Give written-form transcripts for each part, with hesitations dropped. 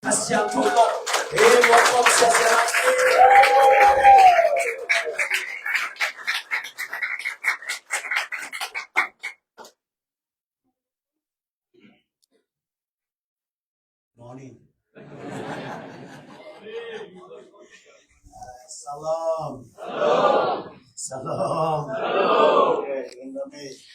Asyang tuto. Welcome sa Serati. Morning. Salam. Salam. Okay, Indonesia.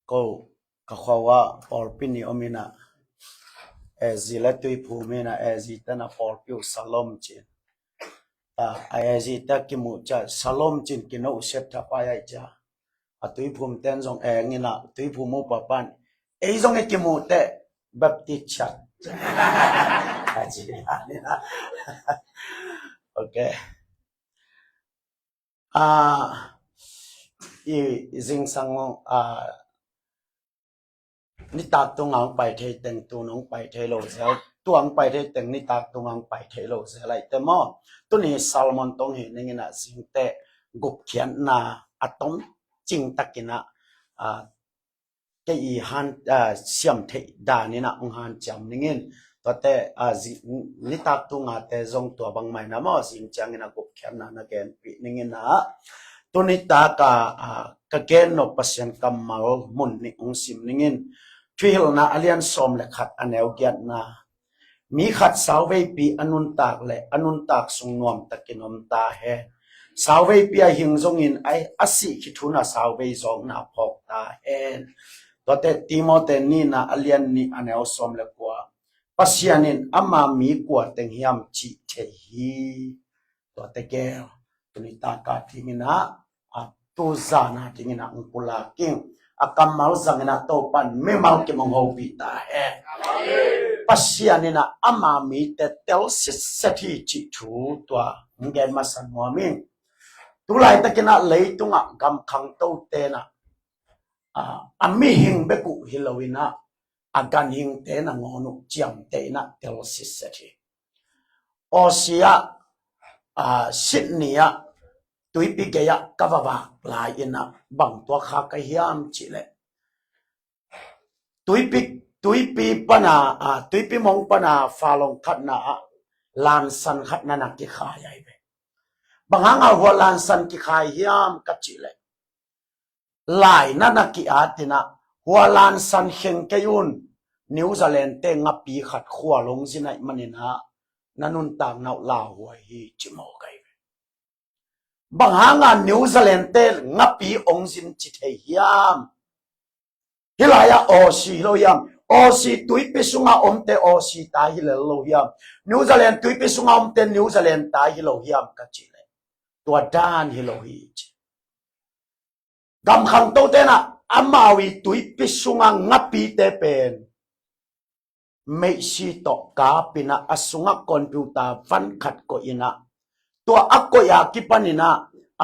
Ko kakhawa porpini omina ezila tui phumina ezita na porpiu salom chin ezita kimucha salom chin kino useta paya ja atui phum ten jong engina tui phumu papan ei jong e kimute bapti chat aji okay i jing sang ni tak tung ang pai thei teng tu nong pai thei lo sel tuang pai thei teng ni tak tung ang pai thei lo sel lai te mo tu ni salmon tong hi ningina singte gup khian na atong ching takina ke i han siam thei da ni na ong han cham ningin to te ni tak tung a te jong to bang mai na mo sing chang ina gup khian na na gen pi ningina tu ni ta ka gen no pasien kamal mun ni ong sim ningin Twihil na alian som le khat aneu giat na mi khat salvei pi anun tak sung nuam takinom ta he salvei pi a hing zong in ai asi khithuna salvei zong na phok ta hen to te timote ni na alian ni aneu som le kwa pasianin ama mi kwa teng hiam chi the hi to te ke tunita ka thingina a tu zana thingina ungpula king akamal zangina topan memal ke monghobi ta he pasianina ama mi te tel seti chi thu twa ngen masan momin tulai takina leitunga gam khang to te na ami hing beku hilowina agan hing te na ngonu chiam te na tel seti osia Sydney Tuipi kaya kavava lai ina bang tua kha ka hiam chile tuipi pana tuipi mong pana falong khat na lan san khat na ki kha yai be banganga ho lan san ki kha hiam ka chile lai na ki atina ho lan san heng kayun New Zealand te ngapi khat khwa long sinai manina nanun tang nau la ho hi chimo kai Banganga New Zealand te ngapi ongsin chithe hiam hilaya osi lo yam osi tuipi sunga omte osi ta hile lo hiam New Zealand tuipi sunga omte New Zealand ta hilo hiam ka chile tua dan hilo hi gam khang to te na amawi tuipi sunga ngapi te pen mei si to ka pina asunga computer van khat ko ina tua akoya kipanina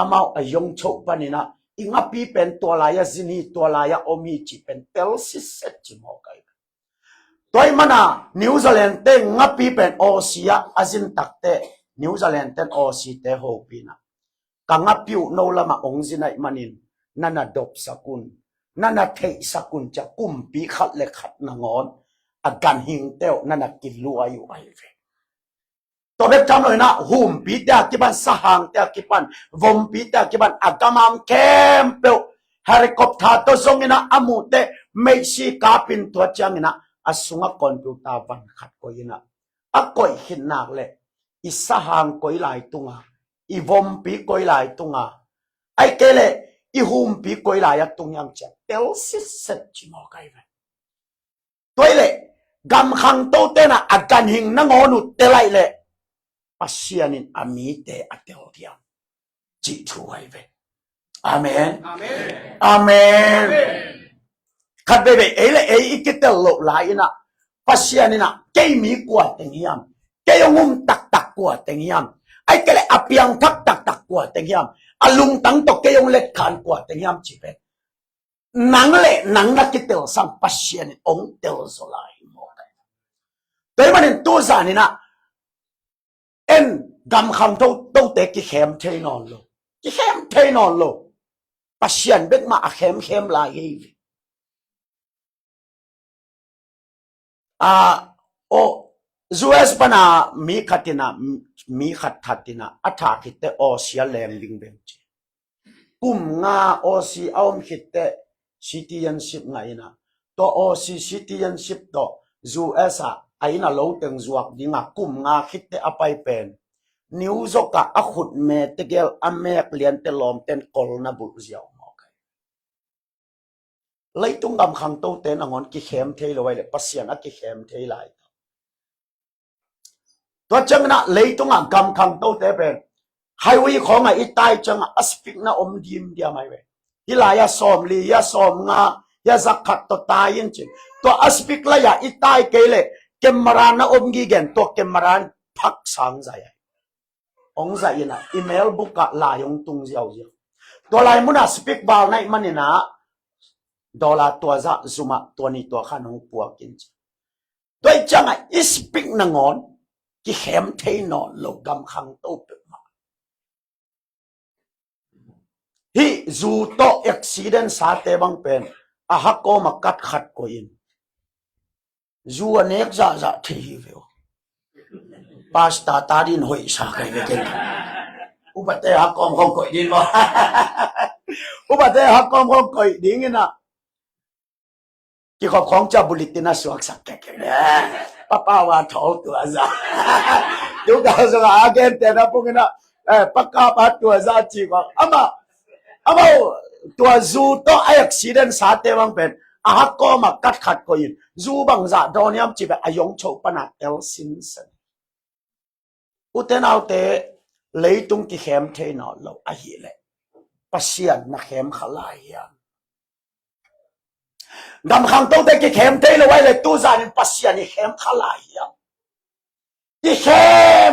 amau ayong chok panina ingapi pen tua laya zini tua laya omi chi pen tel si set chi mo kai toy mana New Zealand te ngapi pen osia azin takte New Zealand ten osi te ho pina kangapiu no lama ongzinai manin nana dop sakun nana thei sakun cha kumpi khat le khat na ngon agan hing teo nana kilu ayu ai ve to bet kam loina hum pi ta kiban sahang ta kipan vom pi ta kiban agamam kempe helicopter to zongina amute meisi kapin to changina asunga computer van khat ko ina akoi hinnak le isahang koi lai tunga I vom pi koi lai tunga ai kele I hum pi koi lai tungyang cha tel si set chimo kai ve toile gam khang to tena agan hing na ngonu telai le pasianin amite atel dia chi thu hai ve amen amen amen khat be ele ikitel lo lai na pasianina ke mi kwa tengiam ke yongum tak tak kwa tengiam ai kele apiang tak tak tak kwa tengiam alung tang to ke yong let khan kwa tengiam chi pe nang le nang na kitel sang pasianin ong tel zo lai mo kai toy manin tu zanina en gam kham to te ki khem thei non lo ki khem thei non lo pasien bet ma a khem la hi โอUS ปนามีขัดนะมีขัดทัดนะอัฐาคิดเตโอเสียแรงลิงเบงจีกุมงาโอซีเอาคิดเตcitizenship ไงนะตัวโอซี citizenship ตัว US ไอ้น่ะเราเต็งจวกดิงะกุมงาคิดเตอไปเป็นนิวส์ก็อขุดเมตเกลอเมริกเลียนเตลอมเต็นกอลนาบุกเจียวมอกเลยตุงกำขังโตเต็นอ่างอนกิเข้มเทลไว้เลยปัสยานะกิเข้มเทไลตัวจังนะเลยตุงกำขังโตเตเป็นไฮวีของไอ้ตายจังอสปิกนะอมดิมเดียไม่เว้ฮิลายาสอมลียาสอมงายาสักขัดตัวตายยังจริงตัวอสปิกละยาอีตายเกลเลยเกมมารานนะอมกีเกนตัวเกมมารานพักสังใจองใจนะอีเมลบุกกะลายองตุงเจียวเจียวตัวลายมุนาสปิกบาลในมันนี่นะดอลลาร์ตัวจะซุมาตัวนี้ตัวข้านองปัวกินตัวจังไอ้สปิกนังอนที่เข้มเทนอนโลกำขังโตเปิดมาฮีจูโตเอ็กซิเดนสาเตบังเป็นอาฮักโกมากัดขัดโกอินจูอันเอกจะที่ฮิวปาสตาตาดินหอยสาไกเวกันอุบัติฮักกอมของโกอินวะอุบัติฮักกอมของโกอินนะที่เขาของจะบุริตินาสวกสักแก่ๆเนี่ยป้าว่าท้อตัวซะดูกันสักอาเกนแต่นะพวกนั้นป้าป้าตัวซะจีกว่าอามาตัวจูโตไอ้ accident สาเตวังเป็นอาฮักก็มากัดขัดก็ยินจูบังซะโดนยามจีบอายงโชปนัดเอลซินสันอุเทนเอาเตเลยตุงที่เข้มเทนอลเราอาหิเลปัสยานนักเข้มขลายยันดำขังต้องแต่กี่เข้มเทเลยไว้เลยตู้จานินปัสยานี่เข้มขลายยันที่เข้ม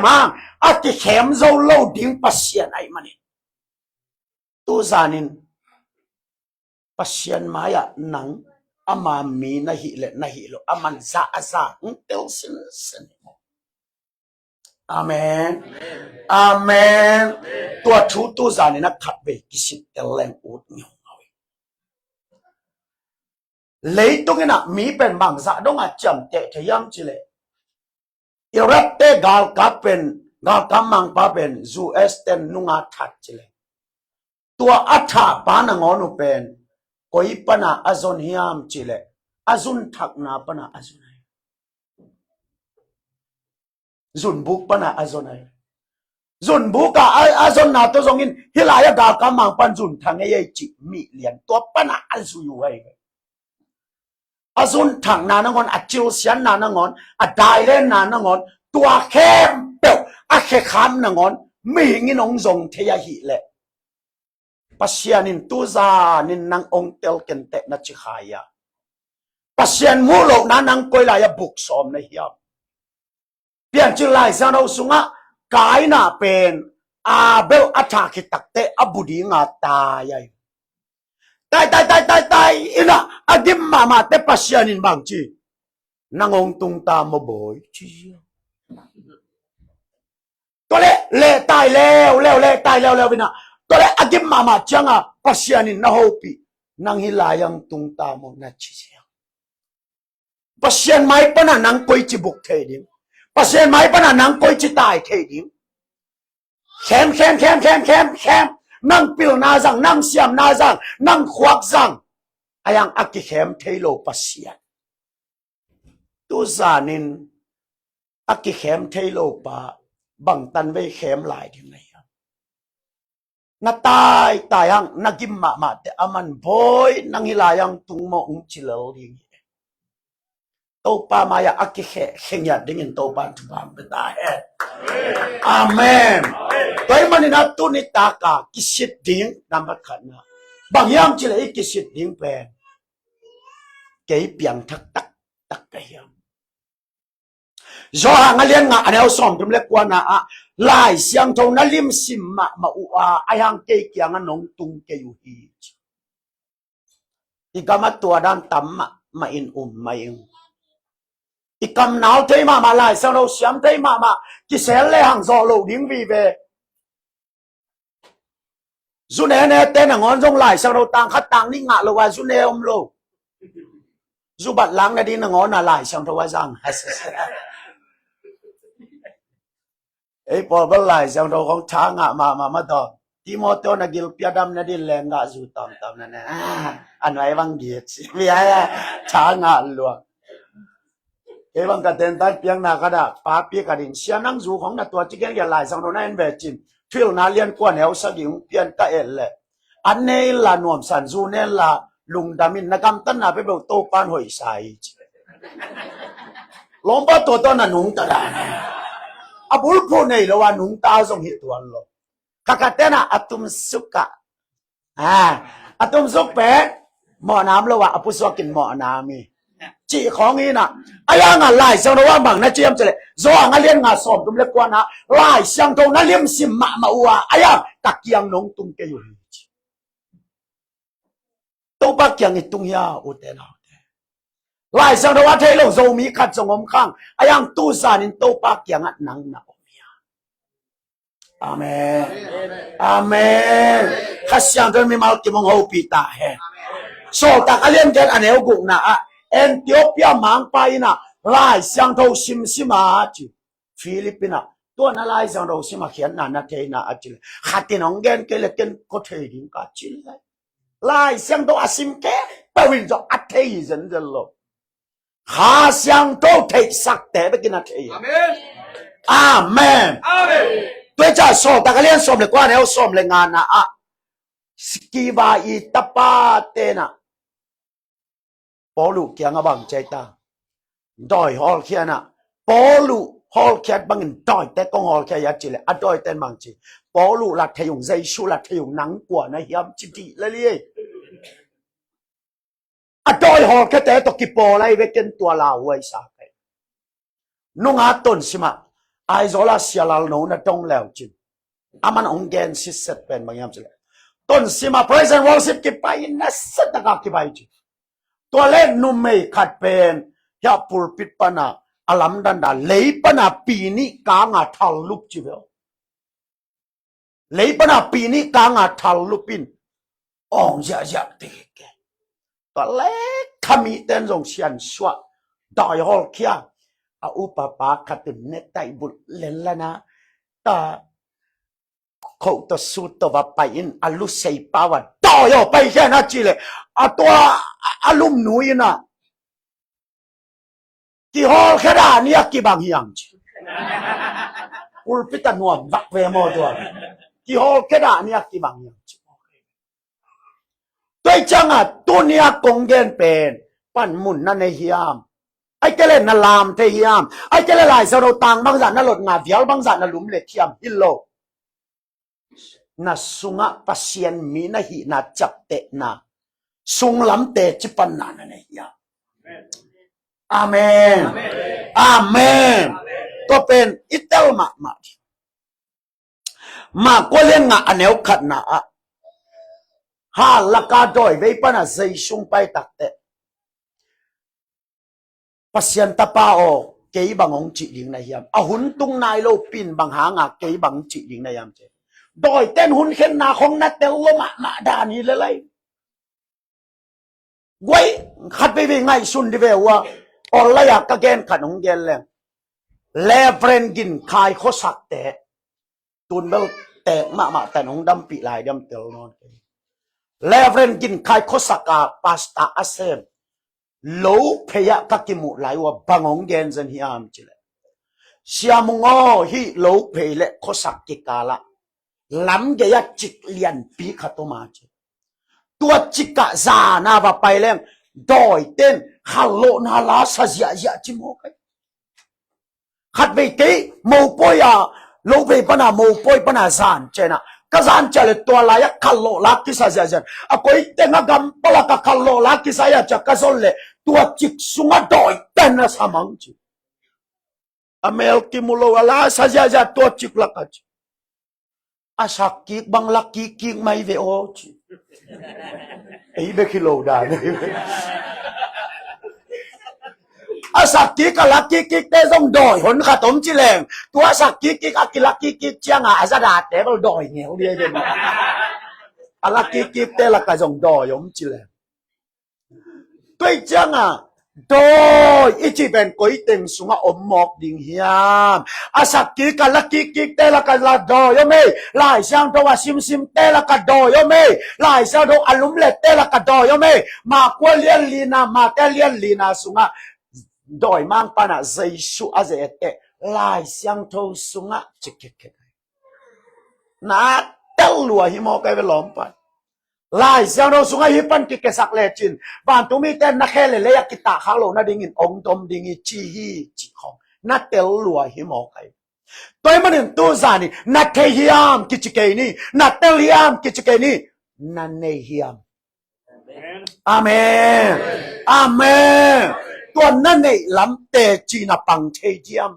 อ่ะอ่ะที่เข้มโซโลดิ้งปัสยานไอ้มันนี่ตู้จานินปัสยานมายะนังอามามีนะฮิเลนะฮิโลอามันซาเตลสินสินอาเมนอาเมนตัวทูตู้จานินนักขัดเบกิสิเตลเลงอุดนิวเลยตรงนั้นมีเป็นบางสัตว์ต้องอาจำเตะที่ยังจิเลอีรัตเตกาลกับเป็นกาลกับมังป้าเป็นจูเอสเตนนุงอาทัดจิเลตัวอัฐาปานังอนุเป็นโอยปนาอาซอนฮิามจิเลอาซุนทักนาปนาอาซุนไอซุนบุกปนาอาซอนไอซุนบุกกับอาซอนนาตัวทรงอินฮิลายากาลกับมังปันซุนทางเอเจิมีเลียนตัวปนาอาซุอยู่ไออาซุนถังนานงอนอาจิลเซียนนานงอนอาไดเรนนานงอนตัวเข้มเปลวอาเคขามนางอนมีงินองทรงเทียหิเลปัสยานินตูซานินนางองเตลเกนเตนัจิขายาปัสยานมูโลนานางกอยลายบุกสอมในเฮียเปลี่ยนจิลายซาโนสุงะกายนาเป็นอาเบลอัฐาคิตักเตอบุดีงาตายายตายอินะอดิมมาเตปัสยานินบางจีนางองตุงตามบ่อยจีตัวเล่ตายแล้วตายแล้ววินะตัวอดิมมาจังอ่ะปัสยานินนะโฮปีนางฮิลายังตุงตามนะจีเสียปัสยานไม่ปนะนางคุยจีบุกเทดิมปัสยานไม่ปนะนางคุยจีตายเทดิมเข้มนั่งปิลนาจังนั่งเสียมนาจังนั่งควักจังอายังอักเข้มเทโลปัสยานตุซานินอักเข้มเทโลปะบังตันไว้เข้มหลายที่ไหนนาตายยังนักิมมาเตอามันบอยนังฮิลายังตุงโมงชิลล์ดิ่งโตปามายาอักเขงยัดดิ่งโตปานทุบามเปตาเออาเมนตัวมันนี่นับตุนิตากากิสิดดิ่งนำบัดขันนะบางอย่างชิลล์กิสิดดิ่งเป็นเกี่ยเปียงทักกะเฮียมจอหางเลียนงาอันเอาส่งถึงเล็กกว่านะลายเสียงทงนั่นลิมซิมมาอุอาไอหังเกี่ยงนงตุงเกี่ยวฮีอีกามาตัวด้านต่ำมาอินมาอิงอีกำหนาวเทมาลายเสียงเราเสียงเทมากิเสลเลยหังโซโลดิ้งวีเวจุนเนเต้นงอนจงลายเสียงเราต่างขัดต่างนี่งะเราว่าจุนเนอมโล dù bạn lắng này đi nó ngó là lại xong thôi rằng ấy bỏ bớt lại xong thôi không thả ngạ mà đó Timoteo na gil piadam na din lem nga zu tam na anh ấy văng diệt vì ai thả ngạ luôn cái bằng cái tên tay piang na cái đó phá pi cái đình xe năng du không là tua chỉ cái lại xong rồi nên về chim phiêu na liên quan héo sa điểm pian cái lệ anh này là nuông sản du nên là lùng đam in na cam tân na phải bảo tô pan hồi sai lom ba tô tô na nung ta da abul pho này là wa nung ta giống hit tuan lo kakatena atum suka atum suk pe mo nam lo wa apusokin mo nami chị khó nghĩ nè ai ngà lại sang đâu bằng nó chiêm chơi do ngà liên ngà sòm tum lệ quan á lại sang đâu nó liêm sim mà ua ai các kiang nông tung cái gì đâu bác kiang ít tung ya u tên nào lại sang đâu thấy lâu dầu mi khát trong ôm khang ai tu sa nên đâu bác kiang ngắt nắng nào amen amen khát sang đâu mi mal kim ông hậu pita he so ta cái liên cái anh em cũng na Ethiopia mang pai na lai sang thâu sim à chứ Philippines tôi na lai sang thâu sim khiển na thế na chứ khát tiền ông gen cái là cái có thể đến cả chứ lai sang thâu sim cái bao nhiêu cho thế dân dân lo khá sang thâu thế sắc thế cái na thế amen amen amen tôi cha so ta cái liên so được qua nếu so lên ngàn na skiba itapa te na bỏ lụ kia ngà bằng chạy ta đòi hol kia nè bỏ lụ hol kia bằng đòi tên con hol kia ya chỉ là đòi tên bằng chỉ bỏ lụ là thay dùng dây su là thay dùng nắng của nó hiếm chỉ thị lấy đi đòi hol kia té tôi kịp bỏ lại với cái tua lao vậy sao cái nung á tuần xí mà ai rồi là xia lao nấu nó trong lèo chứ aman ông gen xí set pen bằng hiếm chỉ là tuần xí mà present worship kịp bay nó set đặc kịp bay chứตัวเล่นนุ่มไม่ขัดเป็นยาปูปิดปนาอลัมดันดาเลยปนาปีนี้กางาทัลลุปจิเวลเลยปนาปีนี้กางาทัลลุปินอ่องยาเด็กตัวเล็กทำมีเต้นส่งเชียนชัวดอยฮอลเคียอาอุปปาขัดเนตไตบุตรเล่นแล้วนะแต่เขาตัวสุดตัวไปอินอาลุเซปาวดดอยไปแค่นั้นจีเลยตัวอารมณ์หนุ่ยนะกี่ฮอลแค่ด่านี่กี่บางอย่างจีอุลปิตานวมบักเวโมตัวกี่ฮอลแค่ด่านี่กี่บางอย่างจีตัวจังตัวนี้กงเงินเป็นปั่นมุนนั่นในฮิยามไอ้เจริญนั่นลามเทียมไอ้เจริญหลายสระตังบางสันนั่นหลดงาเดียวบางสันนั่นหลุมเล็ดเทียมฮิโลน่ะสุงะปัสยันมีน่ะหิน่ะจับเตะน่ะสุงลำเตะจิปันนั่นเนี่ยอาเมนอาเมนก็เป็นอิตาลมาก็เลี้ยงอันเดียวขัดนะฮาลักาดอยไว้ปนะใจสุงไปตักเตะปัสยันตาป้าโอเกี่ยบังองจิลิงในยามหุ่นตุงนายโลปินบังหางเกี่ยบังจิลิงในยามเจดอยเต้นหุ่นเข็นนาของนัดเตลมาดานี่เลยไว้ขัดไปวิ่งไงสุนดิเวว่าอลายกะเกนขัดหงเกนเลยเลเฟรนกินคายโคสักเตะตุนเบลเตะมาแต่หงดำปีลายดำเตลนอนเลเฟรนกินคายโคสักาพาสต้าอาเซมโลเพยะกักิมุไหลว่าบังหงเกนจันฮิอามจิเลเสียมงอฮิโลเพยเลโคสักกิกาละล้ำเกียจิกเลียนปีขัดตัวมาเจตัวจิกะซานาว่าไปแล้วดอยเต้นฮัลโลนาลาซาเซียจิโมกขัดไปตีโมปอยาโลเปปนาโมปอยปนาซานเจนะก็ซานเจเลยตัวลายฮัลโลลากิซาเซียอะก็อีเต้นกัมปลากะฮัลโลลากิซาเซียจะก็สนเลยตัวจิกสุงาดอยเต้นนะสามังจีอเมลกิมุโลลาซาเซียตัวจิกลักจีasakik bang laki king may veo ibe kilo da asakik ka laki kik te dong doi hon kha tom chi leng tu asakik kik akilaki kik chiang azada te bal doi nghèo đi den alaki kik te la ka dong doi om chi leng toi chiang โดยอีจีเป็นก๋วยเต็งสุงอมหมอกดิ่งเฮียมอาสักกิกันละกิกิเตละกันละดอยไม่ลายช่างตัวซิมซิมเตละกันดอยไม่ลายช่างตัวอลุมเล็เตละกันดอยไม่มากว่าเลียนลีนามาแต่เลียนลีนาสุงอดอยมังปานะใจสุอาเจเตลายช่างตัวสุงอจิกเกน่าเตลัวหิมอกไปล้อมไปลายเสียงเราสุงหิปันกิเกสักเลจินบ้านตุมีแต่นักเฮเลเลยกิตาข้าวโลนัดดิ่งองตมดิ่งจีฮีจีของนัดเตลัวหิมอกไปตัวมันตัวซานี่นัดเทียมกิจเกนี่นัดเตลียมกิจเกนี่นันเนฮิยมอาเมนอาเมนตัวนั่นเองลำเตจีน่ะปังเทียม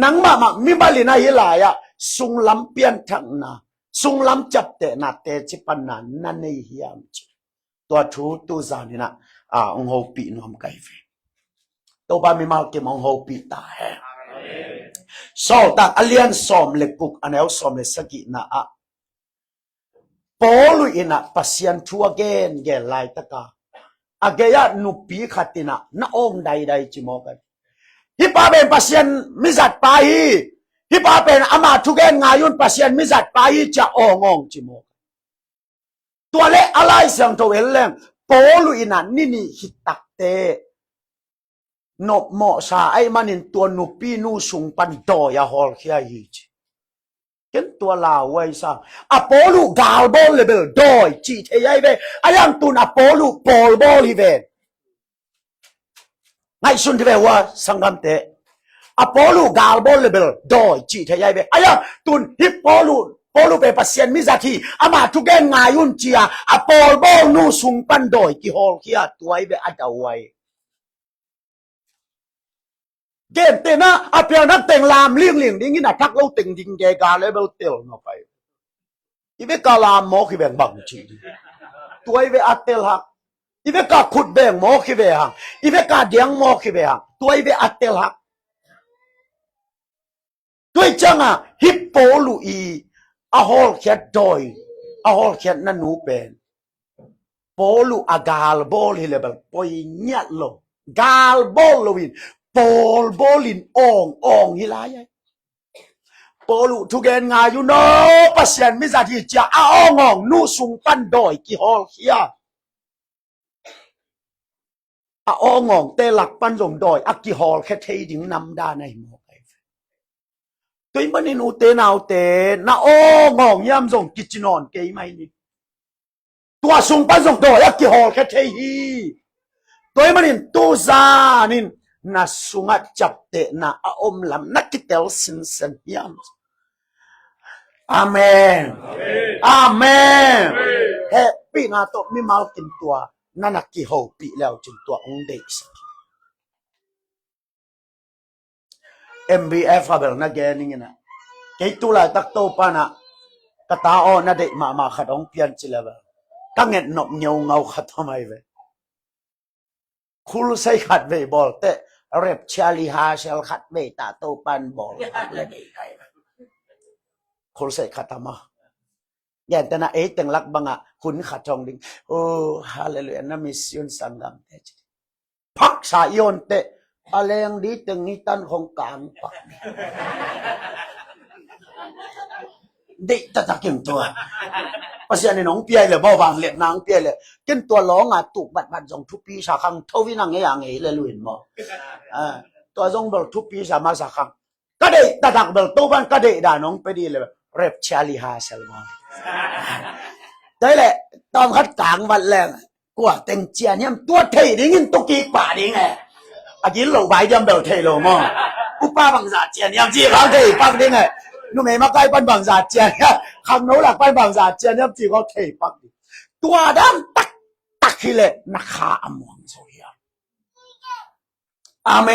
นังมามีบาลีน่าฮิลายะสุงลำเปียนทั้งน่ะสุงลำจับเตนาเตจิปันนันนั่นเองเฮียมจีตัวทูตัวซานี่นะองโฮปีนอมไกเฟตัวบามีมาเก็มองโฮปีตาเฮโซตักอเลียนสอมเล็กปุกอันเอลสอมเล็กสกินะปอลุยนะปัสยันทัวเกนเกลไลตะกาอาเกยะนุปีขัตินะน้าองใดจิโมกันฮิปาเป็นปัสยันมิจัดไปฮิปาเป็นอามาทุเกนงายุนปัสยันมิจัดไปจะองจิโมตัวเล็กอะไรเสียงตัวเอลเลงปอลุยนะนี่ฮิตักเตนบหมอสาไอ้มันinตัวนุปีนูสุงปันดอยาฮอลเคียฮีจเห็นตัวลาวไว้ซะอโปลูกาลบอลเลเบลดอยจีเทียเวอายังตุนอโปลูปอลบอลฮีเวไงสุนที่เวว่าสังกัมเตอโปลูกาลบอลเลเบลดอยจีเทียเวอายังตุนฮิปโปลูเปปัสเซียนมิซาทีอามาทุกเกนงายุนจีอโปลบอลนูสุงปันดอยกิฮอลเคียตัวไอเวอดาไวเกณฑ์เตนะอาเปียนักเต็งลามเลี้ยงดิ้งนี่นะทักเราเต็งดิ้งแกกาเลเบลเตลเนาะไปอีเวกาลามหมอขี้แบงบังจีตัวอีเวอัตเตลหักอีเวกาขุดแบงหมอขี้แบงอีเวกาเดียงหมอขี้แบงตัวอีเวอัตเตลหักตัวจังฮิปโปลูอีอาฮอลเขียดดอยอาฮอลเขียดนั่นหนูเป็นโปลูอากาลบอลฮิเลเบลปอยเนียโลกาลบอลลูวินปอลบอลินองฮิลายปอลูทุกเกนงาอยู่โนปัสยันมิซาทีจ้าองนูสุงปันดอยกิฮอลเฮียองเตลักปันลงดอยอักกิฮอลแค่เทดิงนำดาในหมอกตัวมันนี่นูเตนาวเตนะองยามส่งกิจนอนเกยไม่นี่ตัวสุงปันส่งดอยอักกิฮอลแค่เทฮีตัวมันนี่ตัวซานินna sungat capte na aom lam nakitel sinsen yam amen amen happy na to mi mal tin tua nanaki ho pi leo chin tua ong de saki mbf abel na gening na kay tula tak to pa na katao na de ma khatong pian chilaba kanget nop nyau ngau khatamai ve khul sai khat ve bol teเร็บชาลีฮาเชลขัดเวตาโตปันบอลขัดเลยคนใส่ขัดทำมาอย่างแต่นะตึงลักบังอ่ะคุณขัดจองดิ้งโอ้ฮาเลลูยานะมิสยุนสังกัมเตจพักสายนเตอะไรยังดีตึงนี้ตันของกลางปักดิตะตะเก่งตัวเพราะฉะนั้นน้องเปียเลยบ่าวางเล็บนางเปียเลยกินตัวร้องตุกบัดจงทุบปีสาขังเท่าวินังอย่างงี้เลยลุยมั้งตัวจงเบลทุบปีสามาสาขังก็ได้ตะตักเบลตัวบ้านก็ได้ด่าน้องไปดีเลยเร็บชาลีฮาเซลมอนได้แหละตอนคัดกลางวันแรงกว่าเต็งเจียเนี่ยตัวเทยดิ้งตุกีป่าดิ้งไงอากินหลงใบยำเบลเทยโลมั้งอุป้าบังซาเจียเนี่ยจีเขาเทยปักดิ้งไงนู่นไม่มาใกล้ปั้นบางซาเจียเนี่ยคำโน้หลักปั้นบางซาเจียเนี่ยจีเขาเทปักตัวดำตักทีเลยนักข่าอมวงโซยาอาเม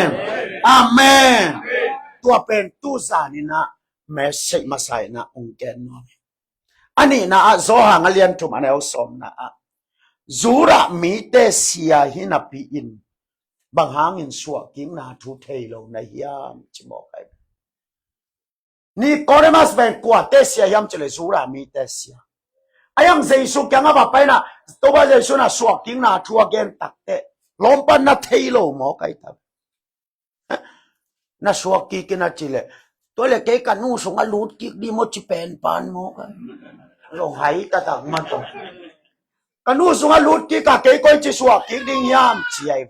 นอาเมนตัวเป็นตู้สานี่นะแม่ใช่มาใส่นะองค์แกนน้อยอันนี้นะโซหังเลียนทุกอันเอาสมนะจูระมีเตเสียหินาปีอินบางหางอินสวกิงนาทุเทโลในยามจิบอกไปนี่ก็ได้มาเป็นกว่าเตเสียยามจะเลยจูระมีเตเสียอายังเจสุกันอ่ะไปนะตัวว่าเจสุนะสวกิงนาทัวเกนตักเต lompan na thelo mo kai ta na suaki kina chile tole ke kanu sunga lut ki di mo chi pen pan mo ka lo hai ta tak ma to kanu sunga lut ki ka ke koi chi suaki ding yam chi ai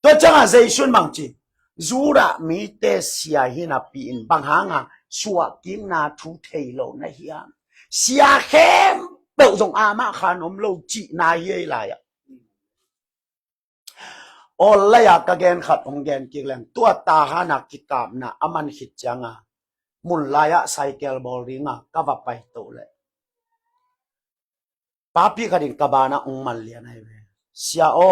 to changa zai shun mang chi zura mi te sia hina pi in bang hanga suaki na thu thelo na hiam sia khem beu dong ama khan om lo chi na ye la ya olaya ka gen khat ong gen ki leng tua ta hana ki kam na aman hit changa mun laya cycle ball ringa ka va pai to le papi kadin kabana ong mal lian ai ve sia o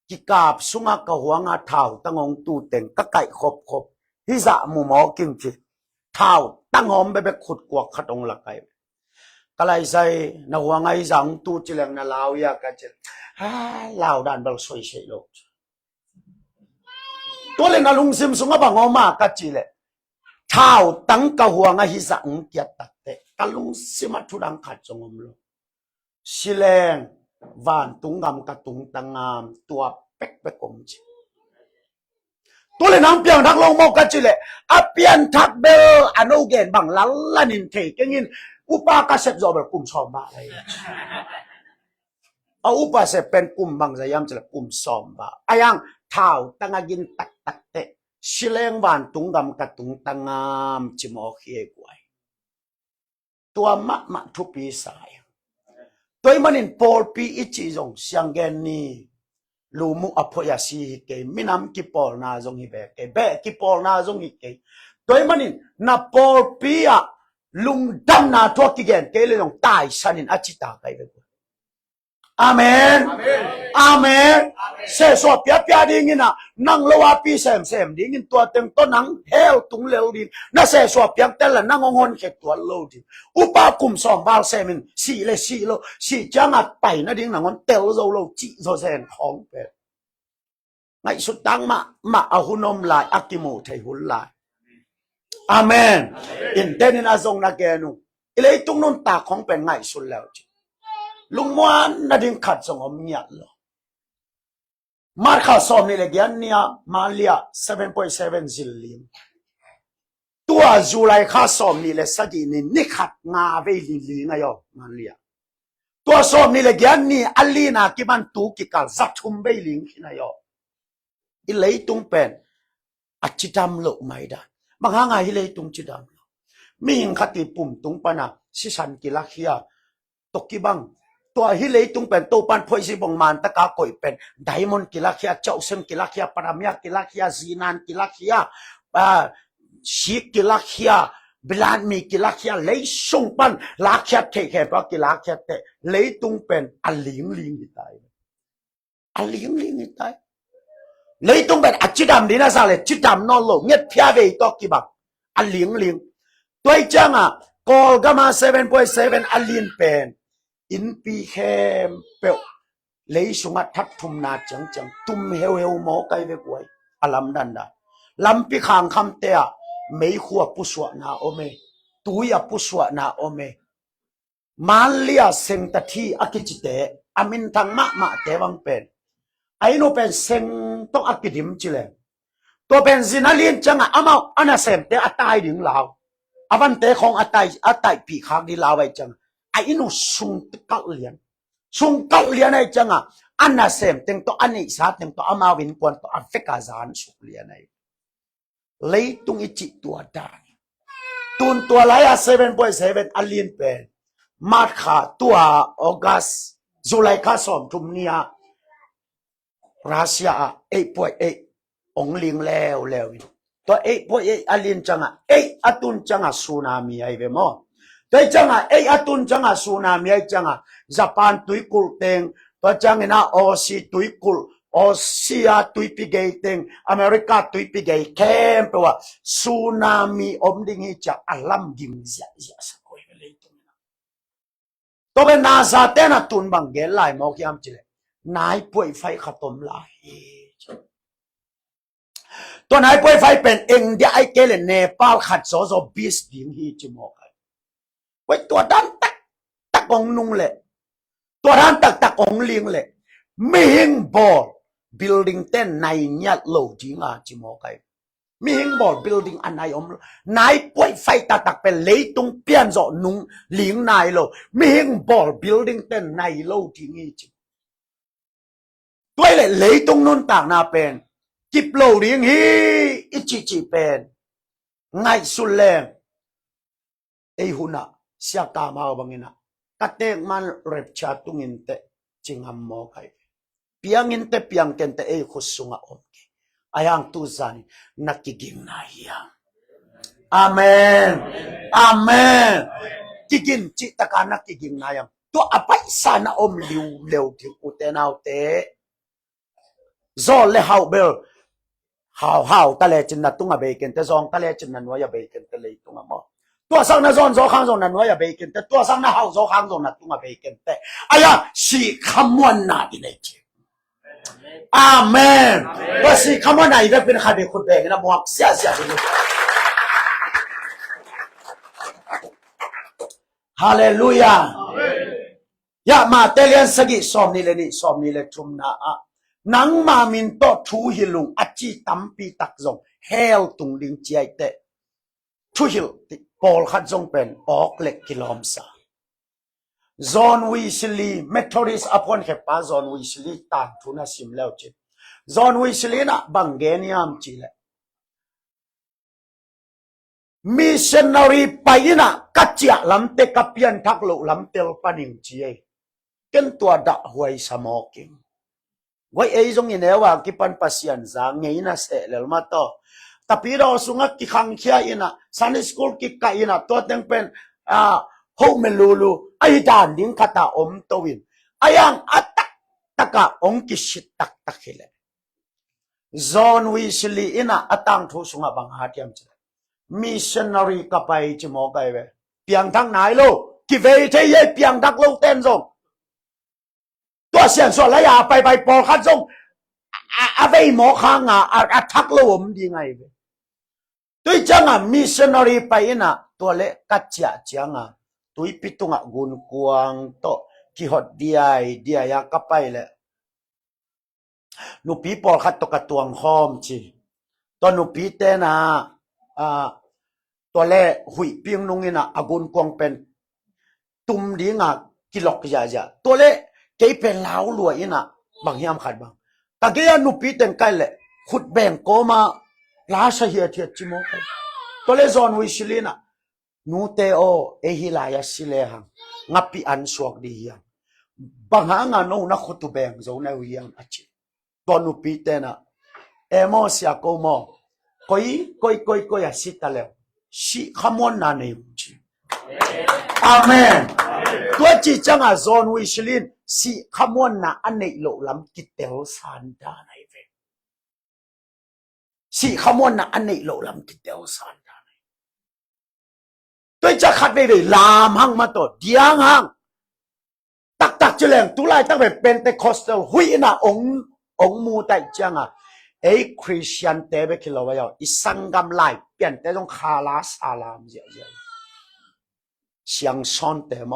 ki kap sunga ka huanga thau tangong tu teng ka kai khop khop hi za mu mo king chi thau tangom be be khut kwak khatong la kai kalai sai na huanga hi zang tu chileng na law ya ka chil law dan bal soi sei loตัวเล่นอลุงซิมสุงบางอมากัจจิเลเท้าตั้งกะหัวงะฮิสังเกียตัดเตะกะลุงซิมาทุดังขัดจงอมโลชิเลงวานตุงกำกะตุงตังงามตัวเป็กเป็กอมจิตัวเล่นน้ำเปียงทักลงมอกกัจจิเลอเปียนทักเบลอโนเกนบังลัลลานินเทกงินอุปากาเสพจอบแบบกลุ่มชอมบะอะไรเอาอุปาเสพเป็นกลุ่มบางสยามจะกลุ่มชอมบะอายังเท้าตั้งกินตักตักเตะชิเลงวานตุงกำกะตุงตังงามจิมอเคียกวยตัวมะทุปีสายตัวมันอินปอลปีอิจิจงเสียงเกนนี่ลูมุอพยาสีฮิเกมินำกิปอลนาจงฮิเบเกเบกิปอลนาจงฮิเกตัวมันอินนาปอลปีอะลุงดำนาทัวกิเกนเกเลยจงตายสันินอจิตาไกเบกุอาเมนอาเมนเสสวดเปียเปียดิ้งนะนั่งเลวปีเซมดิ้งตัวเต็งต้นนังเฮลตุงเลวดิ้งน่าเสสวดเปียงแต่ละนั่งงอนเขตตัวเลวดิ้งอุปาคุมสองบาลเซมินสีเลสีโลสีจังอัดไปนะดิ้งนั่งงอนเตลโซโลจีโซเซนของเป็ดไงสุดตังมาอาหุนอมลายอักิโมเทหุลลายอาเมนอินเทนินอาซงนักแกนุอิเลยตุงนนตาของเป็นไงสุดแล้วจีลุงมวนนาดิงขัดสงอมเงียลมาร์คาสอมนี่เลยกันเนี่ยมาเลีย7.7 ซิลลิมตัวจูไลคาสอมนี่เลยสักนี่นิขัดงาเวลิลิงายอมาเลียตัวสอมนี่เลยกันนี่อัลลีนากิมันตูกิกาจัดทุมเวลิงขินายออิเลยตุงเป็นอัจฉริยะโลกไม่ได้บางครั้งไงอิเลยตุงจิดามมีหิงขัดติปุ่มตุงปนะสิสันกิลักเฮียตกกิบังตัวฮิเลตุงเป็นตัวปันพอยสิบงมันตะกาโกยเป็นไดมอนด์กิลักเฮียเจ้าเซมกิลักเฮียปรามยากิลักเฮียซีนานกิลักเฮียชีกิลักเฮียบลานมีกิลักเฮียเลยส่งปันลักเฮียเทแค่เพราะกิลักเฮียเตเลยตุงเป็นอัลลิงลิงอิตายอัลลิงลิงอิตายเลยตุงเป็นอัจฉริยะดีนะสักเลยจิตดำนอนโลเงียบเพียเวตอกกิบักอัลลิงลิงตัวจังอ่ะกอลกามา7.7 อัลลินเป็นอินปีแคมเปลเลยสุงัดทัดทุมนาจังตุมเฮวหมอไกเวกวยอลัมดันดาลำปีขางคำเตะไม่ขัวปุสวนาโอเมตุยปุสวนาโอเมมาเลียเซงตะทีอากิจิเตอามินทังมะเตวังเป็นไอ้โนเป็นเซงต้องอากิดิมจิเลตัวเป็นซินาลีนจังอ่ะอามาอันนั้นเซมเตอตายดึงลาวอาวันเตของอตายปีขางดีลาวไว้จังไอ้หนูซุงกัลเลียนไอ้จังอ่ะอันน่ะเสมตึงตัวอันนี้สาตึงตัวอามาวินกวนตัวอัฟริกาจานสุกเลียนไอ้เลยตุงอิจิตัวดานตุนตัวไลอา7.7 อัลลินเป็นมาร์คาตัวออกัสจุลัยคาสอมทุมเนียรัสเซีย8.8องลิงแล้วตัว8.8 อัลลินจังอ่ะอัตุนจังอ่ะสึนามิไอ้เบมอแต่จังอ่ะอัตุนจังอ่ะสึนามิไอ้จังอ่ะญี่ปุ่นตุยกุลเต็งตัวจังเนาะออซีตุยกุลออซีอาตุยปีเกยเต็งอเมริกาตุยปีเกยเข้มตัวสึนามิอมดิ่งให้จากอัลลัมกิมเสียสักคนเลยตัวเป็นนาซาเตนะตุนบังเกลไลมอกยามจิเลนายป่วยไฟขัดตมลายตัวนายป่วยไฟเป็นเองเดียไอเกลเนปาลขัดโซโซบิสดิ่งฮีจิมอกไว้ตัวด้านตักองนุงเลยตัวด้านตักองลิงเลย mi hing ball building ten nai nyat lo jinga chimo kai mi hing ball building anai om nai poi fai ta tak pe leitung pian zo nung ling nai lo mi hing ball building ten nai lo jingi chi toy le leitung nun tak na pen kip lo ring hi ichi chi pen ngai sulem ei huna sia ta ma bangina katek man rep cha tungin te chingam mo kai piangin te piang ken te ei khusunga om ki ayang tu zani nakiging na hiya amen amen kigin chi taka nakiging na yang to apai sana om liu leu thi utenau te zo le hau bel hau ta le chin na tunga be ken te zong ta le chin na noya be ken te le tunga mo tua sang na zon zo khang zon na noya be ken te tua sang na hau zo khang zon na tunga be ken te aya si khamwan na di ne chi amen wa si khamwan na ida bin khade khut be na mo sia sia di hallelujah ya ma telian sagi som ni le chum na a nang ma min to thu hilung achi tampi tak zong hell tung ding chiai te thu hil ti pol khat zong pen ok lek kilom sa zon wi sili methodist upon he pa zon wi sili ta thu na sim leo chi zon wi sili na bangeniam chi le missionary paina kachia lamte kapian thak lo lamtel paning chi ai ken tua da huai samoking wai ei zong in ewa ki pan pasian za ngei na se lel ma to tapi ro sunga ki khang khia ina sunday school ki ka ina to teng pen ho melulu ai dan ding kata om to win ayang atak taka ong ki shit tak takhile zone wi sili ina atang thu sunga bang hatiam che missionary kapai chi mo kai ve piang thang nai lo ki ve the ye piang dak lo ten zongตัวเสียนส่วนระยะไปปอคัดส่งเวหมอค้างทักโลมดีไงตัวจังมิชชันนารีไปนะตัวเล็กกัจจ์จังตัวปิตุงกุนกวางโตที่หดเดียยากไปเลยนุปีปอคัดตกตัวงหอมจีตัวนุปีเตนะตัวเล็กหุยเปียงนุงินะกุนกวางเป็นตุ่มดีงกิโลกยาตัวเล็กเกยเป็นลาวรวยนะบางยามขัดบางแต่เกยนุปีเต็งไกลเลยขุดแบ่งโกมาลาเสียเทียจิโมกตัวเลซอนวิชิลินะนูเตโอเอฮิลายาสิเลหังงับปีอันสวกดียังบางหางานโนนักขุดแบ่งโจนวิยังอาชิตัวนุปีเตนะเอโมเสียโกโมกอยสิตาเลวสิขมวนนาเนยุจิอาเมนตัวจีจังโซนวิชลินสิขมวนนาอันในโลลำกิเตลสันดาไนเวสิขมวนนาอันในโลลำกิเตลสันดาไนตัวจะขัดไปเลยลามหังมาตัวเดียงหังตักเจริญตุลายตั้งแต่เป็นแต่คอสเตลหุยนะองมูแต่จังไอ้คริสเตียนเตเบคิโลวายอิสังกัมไลเปลี่ยนแต่ต้องคาลาสอาลามเยอะเสียงซ้อนเตม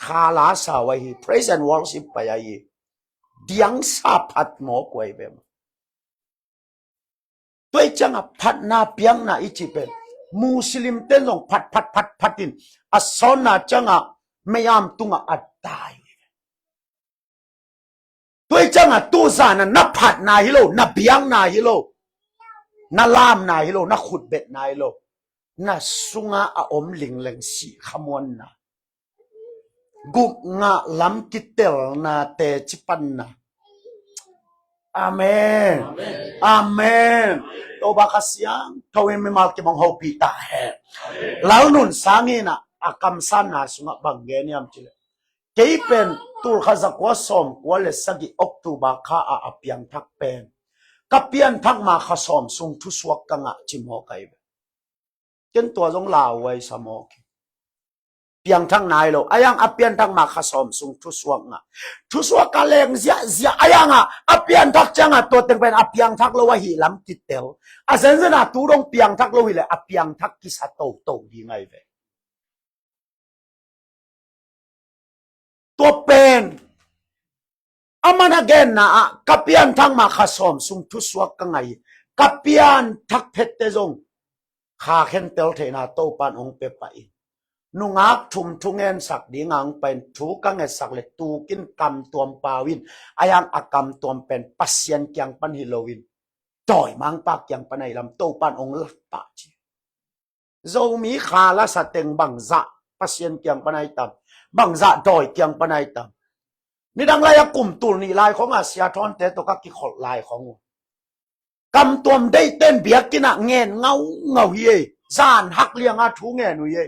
คาลาสาวาย praise and worship ไปยัยเดียงซาพัดหมอกวยเบมตัวจังพัดนาเปียงนาอิจิเป็นมุสลิมเต้นลงพัดดินอัศสนาจังไม่ยามตุงอัดตายตัวจังตัวซานะนับพัดนาฮิโลนับเปียงนาฮิโลนัลามนาฮิโลนักขุดเบ็ดนาฮิโลนัสุงอาอมลิงเลงสีขมวนนากุบงาลำกิเตลนาเตจิปันนาอาเมนอาเมนตัวบักเสียงเขาไม่มาเก็บของเขาปีตาแห่แล้วนุ่นสางีนะอาคำสันนาสุงบังเกนียมจิเลเกี่ยเป็นตัวข้าศึกว่าสมว่าเลสกิออกตุบาข้าอาเปียงทักเป็นกับเปียนทักมาข้าสมสุงทุสวกกังจิมโฮไกเบจนตัวจงลาวไว้สมองเปียงทั้งนายโลอายังอเปียนทั้งมาขสมสุงทุสวงทุสวกกะเลงเสียอายังอเปียนทักจังตัวเต็งเป็นอเปียงทักโลวะหิลำกิเตลอาเซนเซนะตูรงเปียงทักโลหิเลยอเปียงทักกิสัตโตดีไงเวตัวเป็น aman again na kapian thang makasom sung tuswak ka ngay kapian thak phette zong kha khen tel the na to pan ong pe pai nungak thum thungen sak dingang pen thu ka nge sak le tu kin kam tuam pawin ayang akam tuam pen pasien kyang pan hilowin toy mang pak kyang panai lam to pan ong lat pa chi zo mi kha la sa teng bang za pasien kyang panai tam bang za toy kyang panai tamนี่ดังไรกลุ่มตุลนี่ลายของอาเซียทอนแต่ตัวก็กิขดลายของกำตัวมได้เต้นเบียกินะเงินเงาเย่ซานหักเลียงอาทูเงินเย่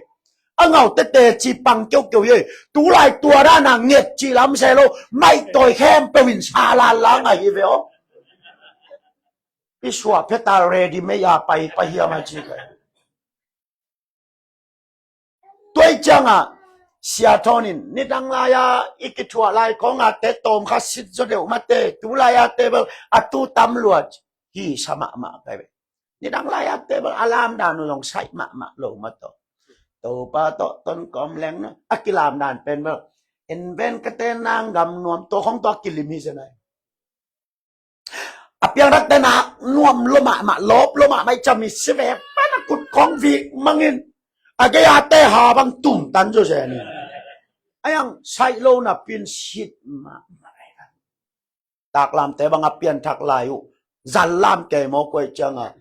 เงาเตะจีปังเกี่ยวเย่ตัวลายตัวด้านนางเงียดจีลำเซโลไม่ต่อยแคมเปวินชาลาล้างไงเว้ยพี่ชัวเพตาเรดีไม่อยากไปเฮียมาจีกันตัวจังเสียทอนินนี่ดังลายอีกทั่วลายของอาเตตอมข้าสิทธิ์จะเดี๋ยวมาเตตุลายเตเบลอาตูตำรวจฮีสมาไปนี่ดังลายเตเบลอารามดานุลงใช้มาลงมาโตปะโตต้นกอมแรงนะอักิลามดานเป็นเบลเอ็นเวนกเตนางกำนวมตัวของตัวกิลิมีเสนอเปียงรักแต่นานวมลมาลบลมาไม่จะมีเสวปะนักกุดของวีมังอินagak ate habang tumtan jo siya ni. Ayang saylo na pinsit ma. Taklam te bang apian taklayo. Zalam te mo ko changa.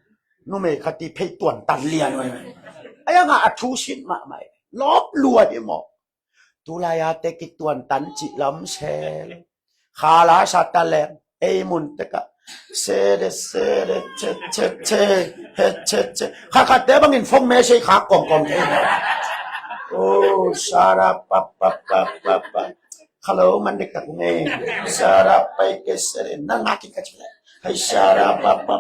Nume kati pay tuan tan lian mo. Ayang atusin ma mai. Lop luwa di mo. Tulay ate kituan tan chi lam sel. Khala sa taleng. Mun teka. Sede che kakate bang information kakong oh sarap pa hello man dekat ni sarap pa kesere nang aking kacila hay sarap pa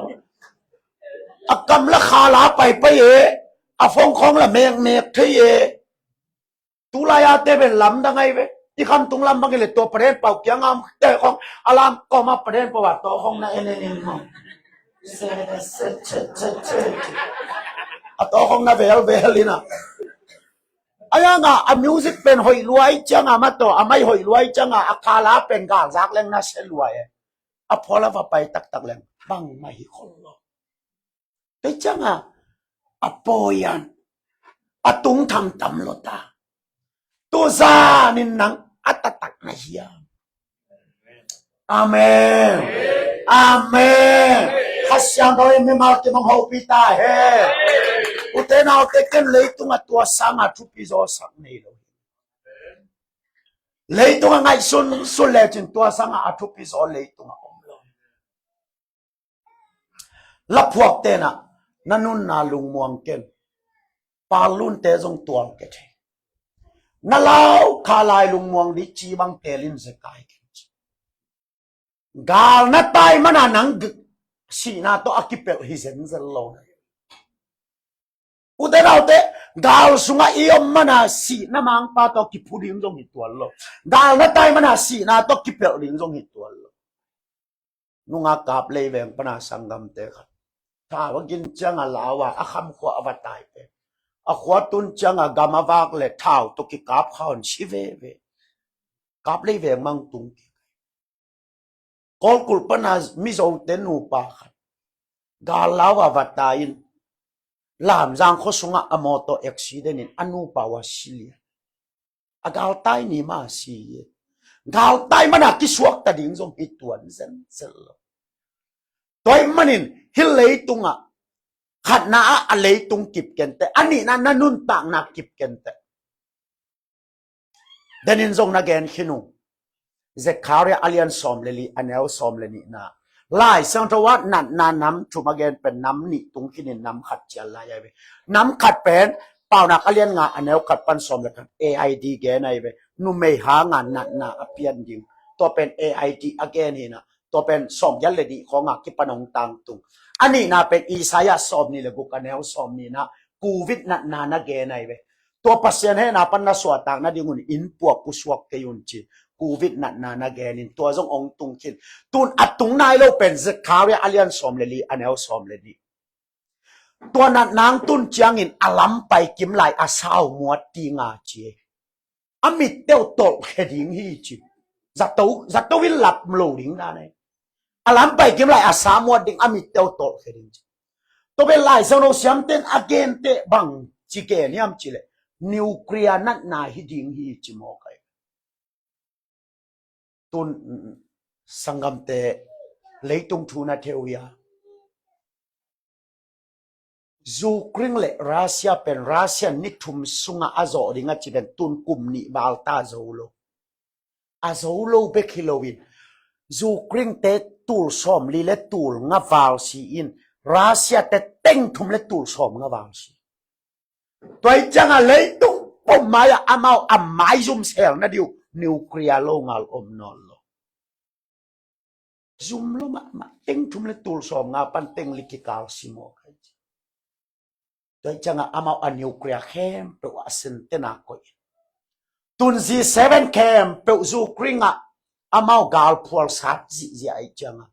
akam la khala pa ye afong khong la mek the tulaya te ben lam da ngai veที่คำตุงลำบางกิเลตัวประเด็นเป่าเกี่ยงามแต่ของอารามก็มาประเด็นประวัติตัวของนั่นเองมั้งเตัวของนั่นเวลลินะไอ้ยังอ่ะมิวสิกเป็นหอยรวยจังอ่ะมาตัวไม่หอยรวยจังอ่ะคาลาเป็นกางซักเล่นน่าเสียรวยอ่ะพอแล้วว่าไปตักเล่นบังไม่คนหรอกแต่จังอ่ะปอยันตุงทำตำรวจตัวซานินังอัตตักนะเฮียอาเมนอาเมนข้าเสียงเราไม่มาที่มังหัวพิตาเฮอุเทนเอาเต็กันเลยตัวตัวสังอาทุพิโซสังนี่เลยเลยตัวไงสุเลจินตัวสังอาทุพิโซเลยตัวอมลงลับพวกเตนะนั่นนุ่นนาลุงมวงเกนปาลุนเตจงตัวเกตนาลาวคาลายลุงมวงดิจีบังเตลินสกายกันกาลนัดตายมันนังสีนาโตอากิเปลฮิเซนเซลโลอุเดราเตกาลสุงอีอมมันสีนามังปาโตกิพูดิงจงหิตัวโลกาลนัดตายมันสีนาโตกิเปลดิงจงหิตัวโลนุงอากาบเลยเวงปนาสังกัมเตขัดถ้าว่ากินจังอลาวะอาคำขวาอวตายเปอขวาตุนจังกามาวากเลท้าวตุกิกาบข้าวชิเวกาบเลยเวงมังตุงกอลกุลปนามิโซเตนูปาขัดกาลาวาวตายน์ลามจังโคสุงะอมอโตเอ็กซิเดนินอนุปาวาซิลีอากาลตายนี่มาซีกาลตายมันกิสวกตะดิ่งจงฮิตวันเซนเซลตัวมันนินฮิเลตุงะขัดนาอะไรตุงกิบกันแต่อันนี้นั่นนุ่นต่างนักกิบกันแต่เดนินทรงนักเกนขินุเจคารีอาเลียนซอมเลลีอันเอลซอมเลนีนะไล่สังทวัฒนันน้ำชุมาเกนเป็นน้ำนี่ตุงขินินน้ำขัดเจลายไปน้ำขัดเป็นเปล่านักอาเลียนงาอันเอลขัดปันซอมเลยกัน AID เกนไอไปนุ่มไม่หางานนันเปลี่ยนยิงตัวเป็น AID อเกนนี่นะตัวเป็นซอมยันเลดีของอักกิปนองตังตุงอันนี้นะเป็นอิสายาสอบนี่เลยบุกันแนวสอบนี่นะโควิดนาเกนไอเวตัวปัสยานให้นาปันนาสวดต่างนาดิงุนอินปวกกุสวกเกยุนจีโควิดนาเกนินตัวจงองตุงคินตุนอัดตุงนายเราเป็นสคาเรียอาเลียนสอมเลลีอันแนวสอมเลลีตัวนั้นนางตุนจียงอินอลัมไปกิมไลอาสาวมัวตีงาจีอามิเตียวโตเขดิงฮีจี zato will lap loading na ne alam pa kim lai asamo ding amit teo tol kheding to be lai so no siamten again te bang chike niam chile nuclear nat na hi ding hi chimo kai tun sangam te leitung thuna theuya Ukraine le Russia pen Russia ni thum sunga azo ringa chiben tun kum ni balta zolo azolo be kilowin Ukraine te tul som li le tul nga val si in Russia te teng thum le tul som nga val si toy changa leitung pom maya amau amai zum sel na diu nuclear lo ngal om nol lo zoom lo ma teng thum le tul som nga pan teng likikal simo kai toy changa amau a nuclear hem pe asen tena ko tun Z7 kem pe Ukraine amau gal pual sat ji ai changa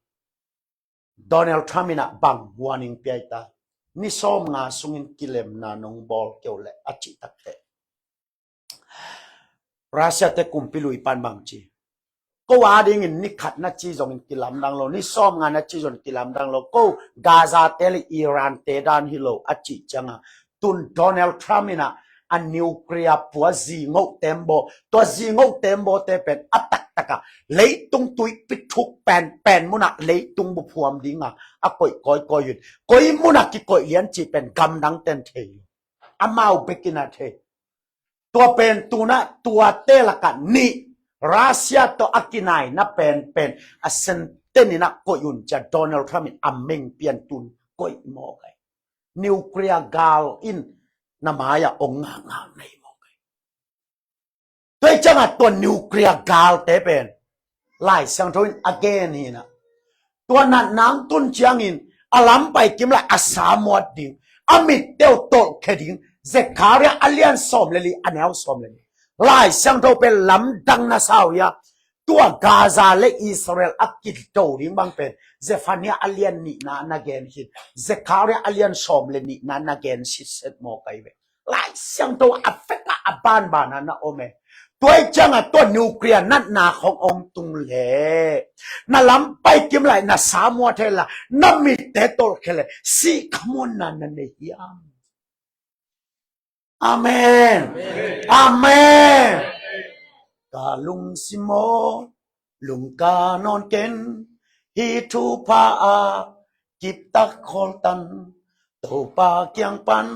Donald Trump ina bang warning piaita ni som nga sungin kilem na nong bol keole achi takte Russia te kumpilui pan bang chi ko ading in ni khat na chi jong kilam dang lo ni som nga na chi jong kilam dang lo ko Gaza te li Iran te dan hilo achi changa tun Donald Trump ina a nuclear pua zingo tembo te pen atak taka leitung tui pituk pen muna leitung bu puam dinga a koi yun koi muna ki koi lian chi pen gam dang ten the amau bekina the tua pen tuna tua te lakat ni Russia to akinai na pen asen tenina ko yun cha Donald Trump ameng pian tun koi mo kai nuclear gal in namaya onga nei mo kai toy changa to nuclear gal te pen lai sang thoin again hi na tua na nang tun chiang in alam pai kim la asamot ding amit teo tol kheding zekaria alian som leli anel som leli lai sang tho pen lam dang na sao ya tua Gaza le Israel akit to ring bang pen Zephania alian ni na gen hit zekaria alian som le ni na gen sit set mo kai ve lai sang tho affect aban bana na ome toy changa to nuclear nat na khong ong tung le na lam pai kim lai na samo thela na mi te tol khele si khamon na ne hiam amen amen kalung simo lung ka non ken hi thu pa a kip tak khol tan to pa kyang pan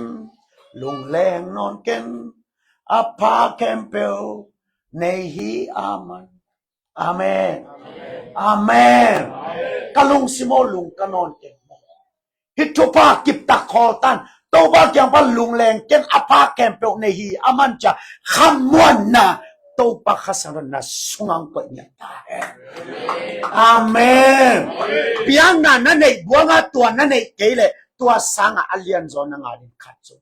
lung leng non ken apa kempel nei hi aman amen amen kalung simo lung kanon ken hi thu pa kip tak khol tan to pa kyang pan lung leng ken apa kempel nei hi aman cha khamwan na to pa khasaran na sungang ko nya amen piang na nei buanga tua na nei kele tua sanga alian zon na ngarin khatso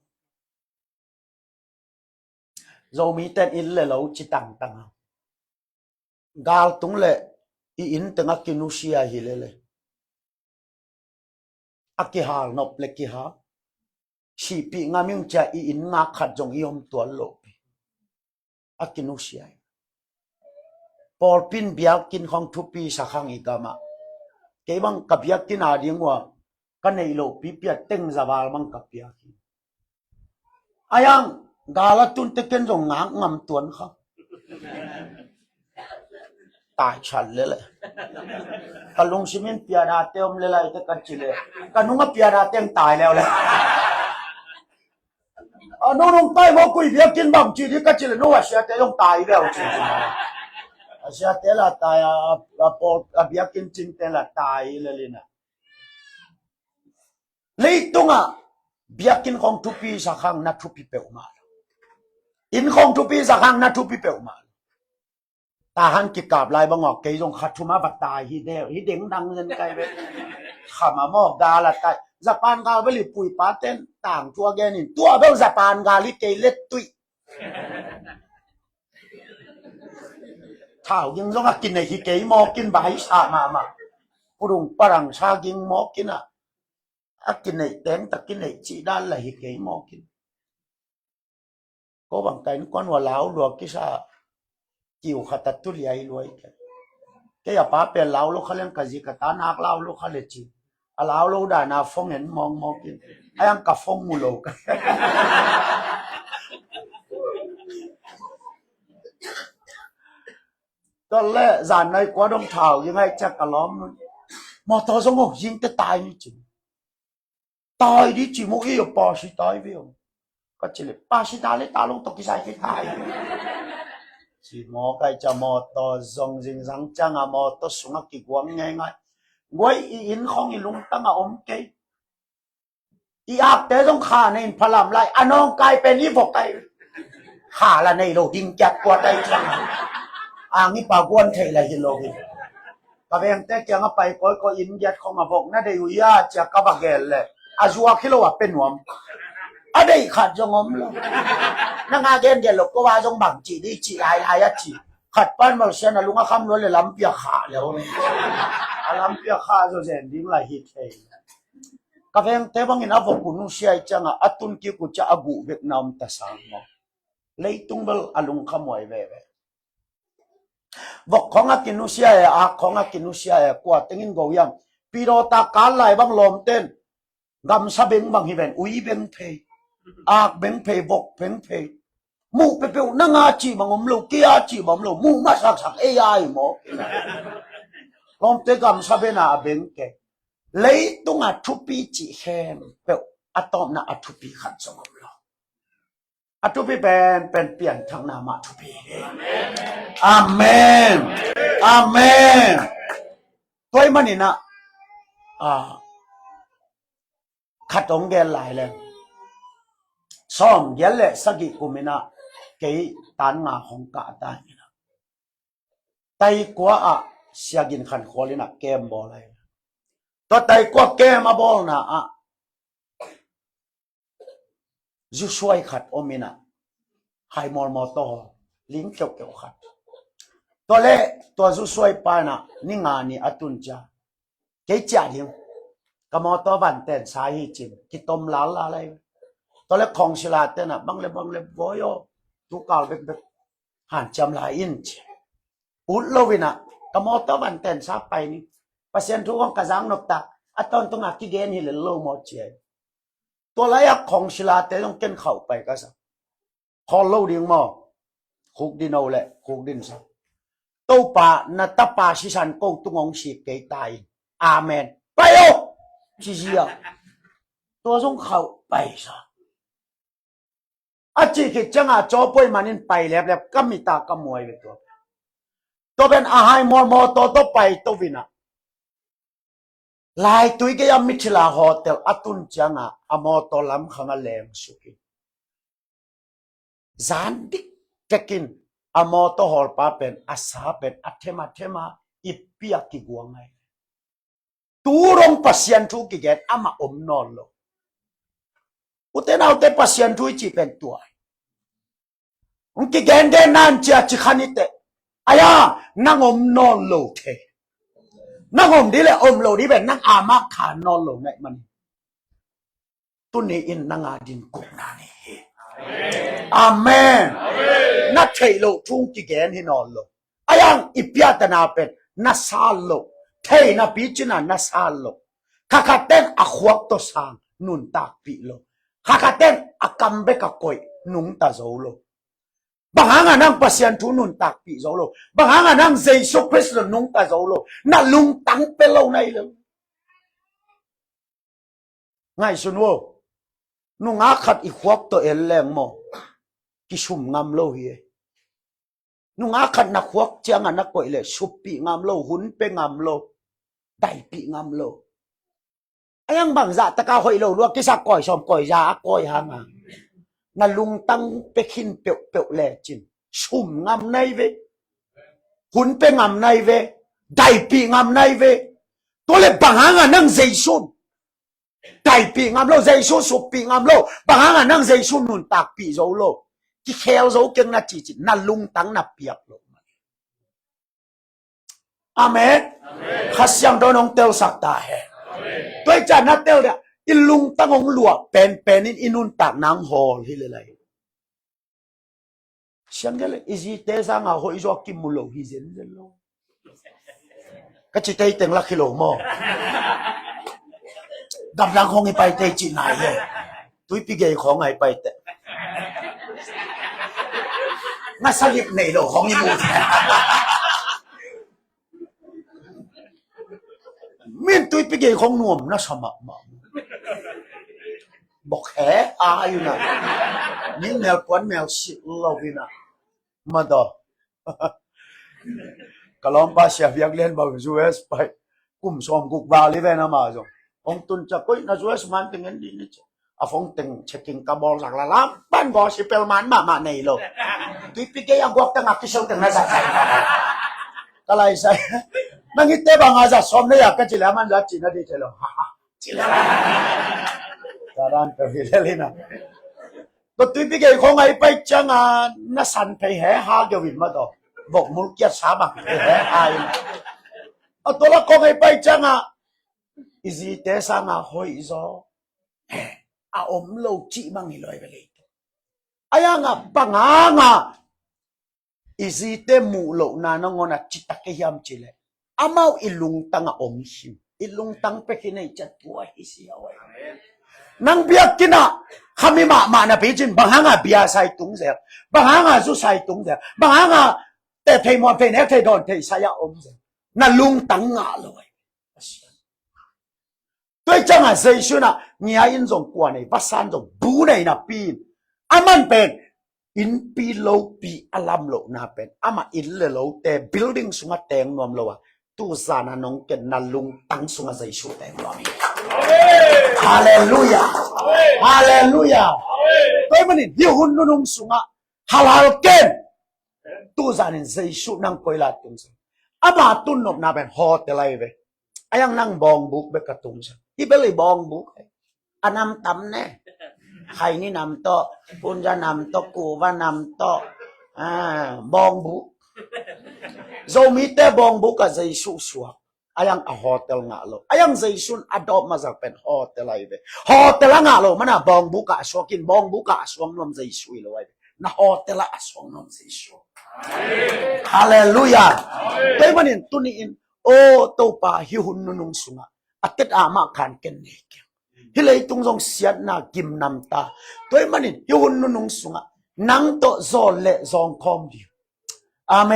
zo mi ten in le lo chi tang tang gal tung le I in tanga kinusia hi le akihal nop le ki ha si pi ngaming cha I in nga khat jong yom tua lo akinusia por pin biak kin khong thupi sakhang igama ke bang kabiak kin adingwa kanei lo pi pia teng zawal mang kapia ayang gala tun te ken jong ngang ngam tuan kha tai chan le kalung simin pia da teom le lai te kan chile kanunga pia da teng tai leo le nong tai mo kui biak kin bang chi di ka chile no wa sia te yong tai leo chi asia te la tai a por a biak kin chin te la tai le lina leitunga biakin khong thupi sakhang na thupi pe uma in khong thupi sakhang na thupi pe uma ta han ki kap lai bangok ke jong khathuma batai hi de hi ding dang ngen kai be khama mok da la tai japan ga beli pui paten tang chua gen in tua be japan ga li ke let tui thao ging jong kin nei hi ke mo kin bai sa ma purung parang sa ging mo kin a akin này tên takin này chỉ đan là hi cái mò kin có bằng cái con hòa lão luộc cái sa chiều khát tu liai luai cái à bá bè lão lúc khá cái gì cả ta nạc lão lúc khá lệ chi à lão lúc đã na phong hẹn mong mong kia ai ăn cà phong mù lầu đó lẽ giàn này quá đông thảo nhưng hay chắc cả lắm mà tao giống một dính tới tai như chứ tai đi chỉ một yêu bỏ sĩ tai với ông có chỉ là ba sĩ tai lấy ta luôn tao cái sai cái tai chỉ mò cái cho mò tao giống dính răng chăng à mò tao xuống cái quăng ngay ngay quay in không in lung tăng à ôm cái ý áp tế giống khả nên phải làm lại anh ông cái bên ý phục cái khả là này đồ đinh chặt qua đây chăng nghĩ bà quan thầy là hiện lộ bà về anh tế chẳng phải có in giật không mà phục nó đều ya chắc các bà ghé lệ zua kilo à bên nhóm ở đây khát trong ống luôn nó ngã ghen ghé lục có ba trong bằng chỉ đi chỉ ai á chỉ khát ban mà xem là lúc nó không nói là lắm việc khả liệu lắm việc khả rồi rèn đi lại hít thầy các em thấy bằng nó phục của nó xe chẳng à atun kia của cha abu Việt Nam ta sang mà lấy tung bel alung khăm ngoài về vọc khó ngắt kinh nó xe khó ngắt kinh nó xe qua tiếng gầu yam piro ta cá lại bằng lom tên gam sa beng bằng hi ven ui beng phe beng phe vọc beng phe mu pe pe na nga chi bằng lâu kia chi bằng lâu mu ma sak sak AI mo lom te gam sa ben beng ke lấy tung thupi chỉ khem pe atom na thupi khat som lo thupi ben pian thang na ma thupi amen amen tôi mà nè khát ông ghen lại lên xong ghen lệ sắc kỳ của mình cái tán ngà không cả tay tay quá xia gìn khăn khó lên kem bò lại tôi tay quá kem bò dù xoay khát ôm mình hai mò to lính kiểu kiểu khát tôi lệ tôi dù xoay pa ni ngà ni atun cha cái chả đi cái mò to bàn tên sai hi chim cái tôm lá lá lại tôi lệ không xí là tên băng lệ vội yo tu cao bек hàn chăm lại in chứ út lâu vì cái mò to bàn tên sao bay ni pasien thu con cái giang nộp ta aton tung cái gen hi lâu mò chơi tôi lấy không xí là tên trong kênh khẩu bay cái sao khó lâu đi mò khúc đi đâu lệ khúc đi sao tâu pa na tapa si san câu tung ông si cái tai amen bay ô chỉ gì tôi dùng khẩu bay sao chỉ cái chẳng cho bôi mà nên bay lẹp cắm mi ta cắm mồi vậy tôi bên hai mò tôi bay tôi vina lại tôi cái Michelin hotel atun chẳng mò tôi làm khang lem suki zan dik tekin mò tôi hol pa pen asa pen athema ipia ki guangai turong pasien thu ki get ama non lo uten autte pasien thu chi pen tuai ki gen de nan cha chi khanite aya nang non lo the nang đi le lo đi ben nang ama kha non lo nai man tu ni in nang adin ku na ni amen na thei lo thung ki gen hi non lo ayang ipia ta na pen na sa lo thei na pi china na sa lo kakaten akhwak to sang nun tak pi lo kakaten akambe ka koi nung ta zo lo banganga nang pasien thu nun tak pi zo lo banganga nang Jesus Christ lo nung ta zo lo na lung tang pe lo nai lo ngai sun wo nung a khat i khwak to el leng mo ki sum ngam lo hi nung a khat na khwak chiang na koi le supi ngam lo hun pe ngam lo dai pi ngam lo ayang bang za ta ka hoi lo lo ki sa koi som koi za koi hang na lung tăng pe khin peo lệ chin sum ngam nay ve hun pe ngam nay ve dai pi ngam nay ve to le bang hang nang Jesus dai pi ngam lo Jesus sup pi ngam lo bang hang nang Jesus nun tak pi zo lo ki kheo zo keng na chi na lung tăng na piak lo amen khasyang do nong tel sak ta he tôi chả na tel da in lung tăng ông lụa pen in inun tak nang hol hi le lai siang le izi te sang a hoi zo kim mulo hi zen lo ก็จิตใจเต็งลักกิโลโมกำลังคงไปใจจีนไหนเลยตุ้ยปีเกยของไงไปแต่น่าสลิปในโลของญี่ปุ่นมินตุ้ยปีเกยของนวมน่าสมัครมาบอกแหอาอยู่นะยิ่งแมวกวนแมวสิเราวินะมาดอกลอมป้าเสียบยักเล่นบอลจูเอสไปกุมสอมกุกบาลีเวนะมาจงองตุนจะกุยนะจูเอสมันตึงเงินดีนี่จ้ะอาฟงตึงเช็คกิ้งกระบอกหลักละล้ำบ้านบอสิเปลมันมาในโลตุ้ยปีเกยยังกวกตั้งอักษรตึงน่าจะใช่ก็เลยใช่นั่งอิตเต้บางอาจจะสอมเนี่ยก็จิแล้วมันจะจีน่าดีเจริญฮ่าจิแล้วการันตัวเฮเลนะก็ตุ้ยปีเกยของไอ้ไปจังอ่ะน่าสันไปแห่หาเกวินมาต่อบอกมุลเกียสาบักไปแห่หายเอาตัวละของไอ้ไปจังอ่ะอิจิเตสังอ่ะหอยซออาอมโลจิมังฮิลอยไปเลยอายังอ่ะปังอ่ะอิจิเตมูโลนานงอนะจิตตะเกียมจิเลอามาอิลุงตังอ่ะอมหิมอิลุงตังไปกินไอ้จัดตัวฮิสิเอาไว้นังเบียกินะขมิมานะพี่จินบางหางอ่ะเบียใส่ตุงเสียบางหางอ่ะจุใส่ตุงเสียบางหางอ่ะแต่เพย์มอนเพย์เน็กเพย์โดนเพย์ใส่ยาอมเสียนั่นลุงตังอ่ะเลย对这样谁说呢？你还因种过呢，把山种不呢那边，阿曼边因比楼比阿兰楼那边，阿嘛因了楼的 building 上啊顶nom楼啊，都山啊农跟那龙当上啊谁说顶nom的？哈利路亚，哈利路亚，对不对？有很多农上啊，哈拉跟都山人谁说能过来东西？阿嘛都农那边好的来呗。ayang nang bong buk be katung sa ibeli bong buk anam tam ne khai ni nam to punja nam to kuwa nam to bong buk zomi te bong buk ka zai su suwa ayang a hotel nga lo ayang zai sun adopt mazak pen hotel ai be hotel nga lo mana bong buk ka aswakin bong buk ka aswang nom zai sui lo ai na hotel a aswang nom zai su hallelujah tay manin tuniinโอ้ตัวป่าหิวหุ่นนุ่งสุงะอัตตามาขันกันเนี่ยฮิเลยตุงทรงเสียนากิมนำตาตัวมันนี่หิวหุ่นนุ่งสุงะนังโตโซเล่ซองคอมดิอาเม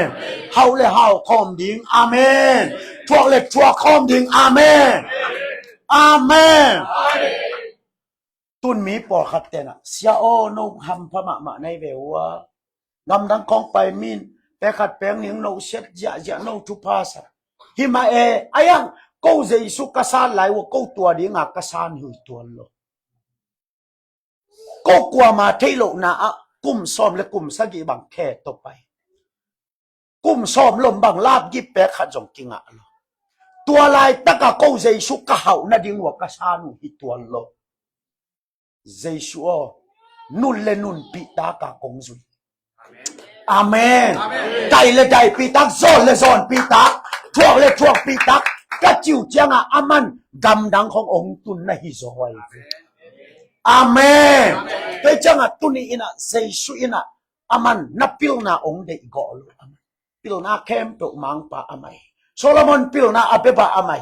นเฮาเล่เฮาคอมดิงอาเมนทั่วเล่ทั่วคอมดิงอาเมนอาเมนตุนมีปอขัดเตนะเสียโอนุ่งหำพม่าในเววกำดังของไปมินแต่ขัดแปลงหนิงโนเช็ดจะโนทุพาสฮิมาอายังกูจะอิสุกษาไหลว่ากูตัวเดียงกษาหุยตัวโลกูกลัวมาที่โลนะกุมซ้อมและกุมสกีบังแค่ต่อไปกุมซ้อมลมบังลาบยิบแปะขัดจงกิงอ่ะโลตัวลายตะกะกูจะอิสุกะเหานาดิงว่ากษาหุยตัวโลเจสุอนุนเลนุนปิตากะกงซุยอาเมนใจเลยใจปีตักโซนเลยโซนปีตักทั่วเลยทั่วปีตักก็จิ๋วเจียงอามันกำดังขององค์ตุนในฮิโซไว้อาเมนแต่จังตุนีอินะเซซุอินะอามันนับพิลนาองค์เด็กกอลพิลนาเข้มตุมังปะอามัยโซโลมอนพิลนาอาเปปะอามัย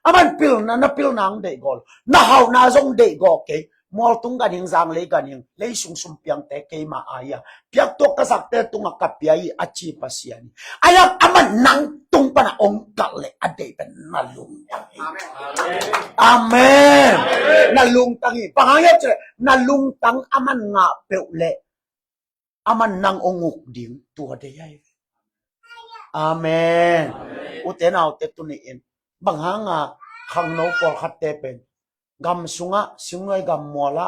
อามันพิลนานับพิลนางเด็กกอลนาเฮานาจงเด็กกอเกมอลตุงกันยังจางเลยกันยังเลยสุ่มสุ่มเปียงแต่เกมาอายะเปียกตัวกษัตริย์แต่ตุงกับเปียอีอาชีพเสียนี่อายะอามันนังตุงปนะองค์กัลเลยอเดเป็นนาลุงตังอาเมนนาลุงตังปังหายะเจนาลุงตังอามันงาเปลเลอามันนังองค์ดิ่งตัวเดียอาเมนอุเทนเอาเตตุนีเองบางหางาขังโนปอขัดเตเป็นกำสุงะสิงไว้กำมัวละ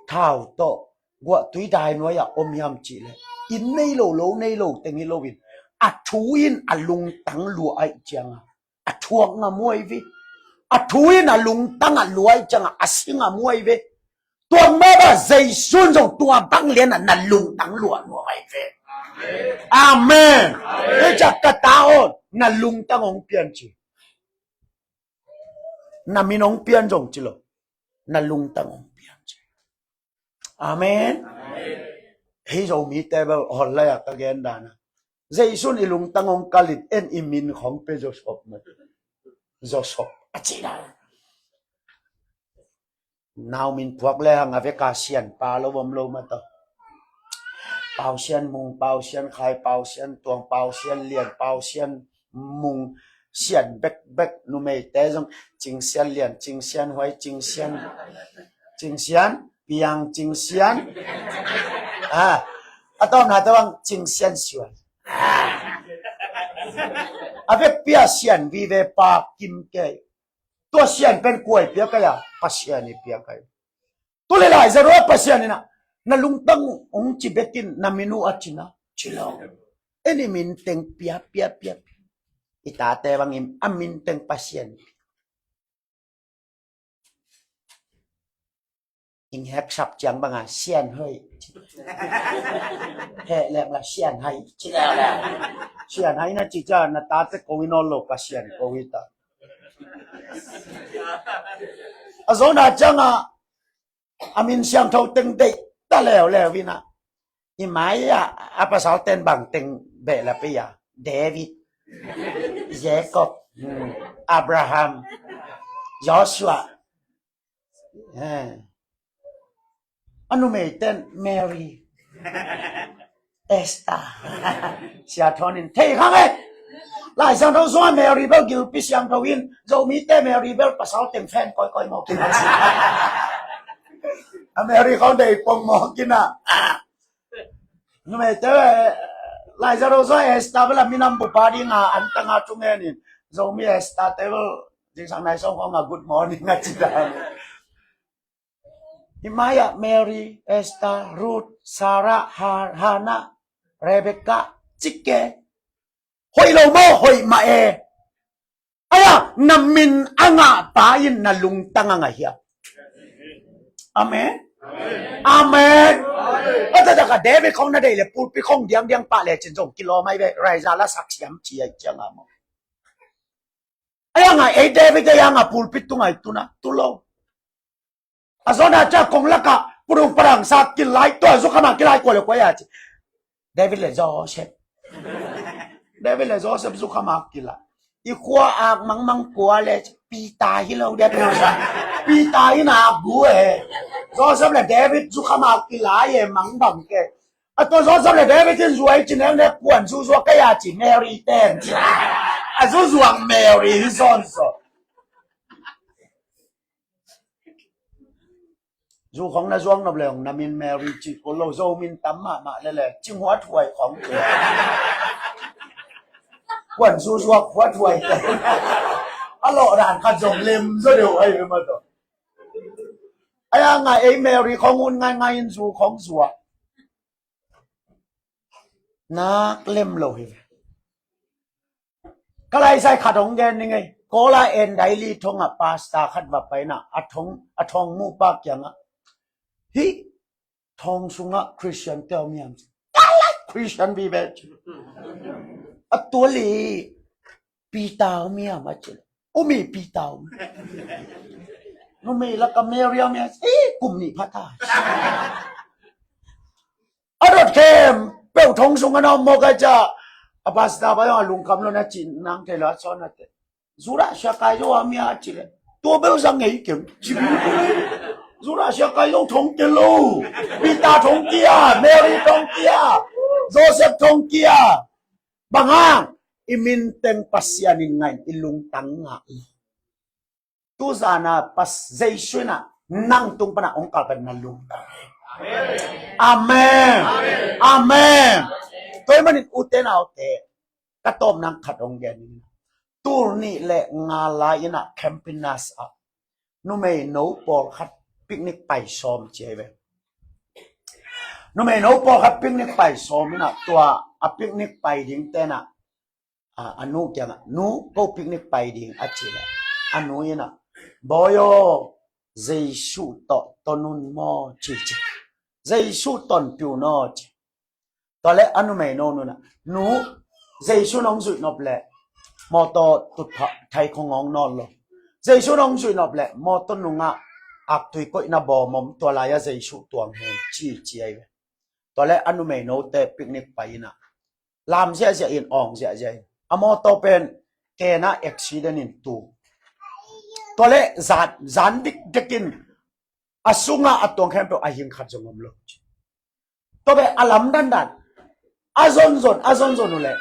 เท้าโตกว่าตุยได้น้อยอมยำจีเลยอินในโลในโลแต่งในโลวินอัดทูอินอัลุงตังลัวไอจังอัดทวงงามวยวิอัดทูอินอัลุงตังลัวไอจังอัดสิงามวยวิตัวแม่ว่าใจสุนทรงตัวบังเลียนนันลุงตังลัวไอวิอาเมนเอจักกะตาโอนนันลุงตังองเปียนจีนันมีน้องเปียนจงจีโลนาลุงตังองเปียนเจอาเมนเฮ้ยเรามีแต่แบบฮอลเลยอะตะเกียนดานะ Zaisun ilung tangong kalit en iminของเปโจชอบมันโจชอบอาจิดานาวมินพวกแรงอเวกาเซียนปาลวมโลมาต่อเปาเซียนมุงเปาเซียนไข่เปาเซียนตวงเปาเซียนเลียนเปาเซียนมุงเซียนเบกเบกนุเมเตจงจิงเซียนเลียนจิงเซียนหวยจิงเซียนเปียงจิงเซียนอะตอมนาตะวังจิงเซียนสวยอเวเปียเซียนวีเวปากิมเกยตัวเซียนเป็นกล้วยเปียกะยาปัสเซียนนี่เปียกะตัวเลหลายจะรู้ปัสเซียนนี่นะนาลุงตังองจิเบตินนามินูอัจินะชิลองเอ็นี่มินเต็งเปียอิตาเตวังอิมอามินเต็งปัสเซียนอิงแฮกชับจังบังอ่ะเซียนเฮ้ยแห่แหลกละเซียนให้ชิแล้วแหละเซียนให้นะจิจ้านาตาเตโควินอลโลปัสเซียนโควิตาอาโซนาจังอ่ะอามินเสียงเท่าเต็งเด็กตะแล้ววินะอีหมายอ่ะอาภาษาเต็นบังเต็งเบลเปียเดวิดเยคอบอับราฮัมยอชัวอนุเมเต็นแมรี่เอสตาเสียทอนินเทข้างเอ้หลายสังเท่าส่วนแมรี่เบลกิลปิเสียงเท่าวินจะมีแต่แมรี่เบลภาษาเต็งแฟนก้อยๆมองกินอเมริกาได้ปองมองกินอ่ะนู่นไม่เจอหลายจะรู้ว่าเอสตาเวลามีน้ำบุปผาดีงาอันตั้งอาจุงเงินจะมีเอสตาเทเวลจริงสังในสองของgood morning นะจิตาฮิมายาเมรี่เอสตารูธซาร่าฮานาเรเบคก้าจิกเกหอยโลโมหอยมาอายะน้ำมินอ่างปายินนัลุงตั้งอ่างเฮียอาเมนอาเมนแต่ถ้าเดวิดของนั่นได้เลยพูดไปของเดียงปะเลยจนส่งกิโลไม่ไปไรซาละสักเสียมเชียจังอ่ะมั้งไอ้ยังไงเดวิดก็ยังอ่ะพูดไปตรงไหนตุนะตุโลอาสนะจากของละกะปรุงปรังสักกินไล่ตัวสุขมากินไล่กว่าเลยกว่าจีเดวิดเลยโจเซฟสุขมากินละอีขวาอากมังกลัวเลยปีตายที่เราเด็ดเลยปีตายน่าบัวโจเซฟเลยเดวิดสุขมากินละมังบังแกตัวโจเซฟเลยเดวิดที่รวยจริงๆเนี่ยกวนสู้ๆก็อยากจีแมรี่เต้นสู้ๆแมรี่ที่ซ้อนจู่ของน้าช่วงนับเลยของน้ามินแมรี่จีโกโลโซมินตั้มมาเลยจิ้งหัวถวยของเธอกวนสู้ๆหัวถวยอร่อยร้านขจงเล็มซะเดี๋ยวไอ้มาต่อไอ้ยังไงไอ้แมรี่ของงุนง่ายๆสู้ของสัวนักเล่มเลยก็เลยใส่ขัดของแกนี่ไงก็ละเอ็นไดลี่ทงอ่ะพาสต้าขัดแบบไปนะอัทงมูปากยังอ่ะฮิทองสุงะคริสเตียนเตลมีอันคริสเตียนบีเบชอัตัวลีปีตาวมีอ่ะมาเจอโอ้มีปีตาวนู่นมีแล้วก็เมรียมีกลุ่มนี้พัฒนาอรถเข้มเปลวทองสุงะน้องโมกจะอาภาษาไปว่าลุงคำโลนะจีนนางเทลาสอนนั่นเองสุราชกายโยอามีอาจิเลตัวเบลสังเกตเก่งจีบสุราชกายโยทงเกลูปีตาทงเกียเมรี่ทงเกียโจเซฟทงเกียบางอ่ะอิมินเต็งปัสยานิงไงอิลุงตังงะตุซานาปัสเจชุนะนั่งตุงปนะองค์การเป็นนัลุงอาเมนอาเมนตัวมันอุเทนเอาเตะกระต้มนังขัดองแกนี่ตัวนี้แหละงาลายนะแคมปินัสอ่ะนุ่มไม่โนปอลขัดปิกนิกไปซ้อมเจ๊เว้นุ่มไม่โนปอลขัดปิกนิกไปซ้อมนะตัวปิกนิกไปดิ้งเต้นะอนุยังนูก็ปิกนิกไปดิ้งอาเจเลยอนุยนะบอยเจสุตนุนมอจีเจสุตนปิวนอจีตอนแรกอนุไม่โน่นนะหนูเจสุน้องสุดนบแหละมอตตุดไทยของงนอนเลยเจสุน้องสุดนบแหละมอตนุงะอักตุยก็อินาบอมมตัวลายเจสุตัวเฮงจีไอเวตอนแรกอนุไม่โน่แต่ปิกนิกไปนะ ลามเสียเสียอินอ่องเสียใจอโมโตเป็นเกน่าเอ็กซิเดนอินตัวเละจานดิกเด็กินอาสุงาอัตตวงแคมเปอาหิงขัดจงอมโลตัวเป็นอลัมดันอาซอนซนเลย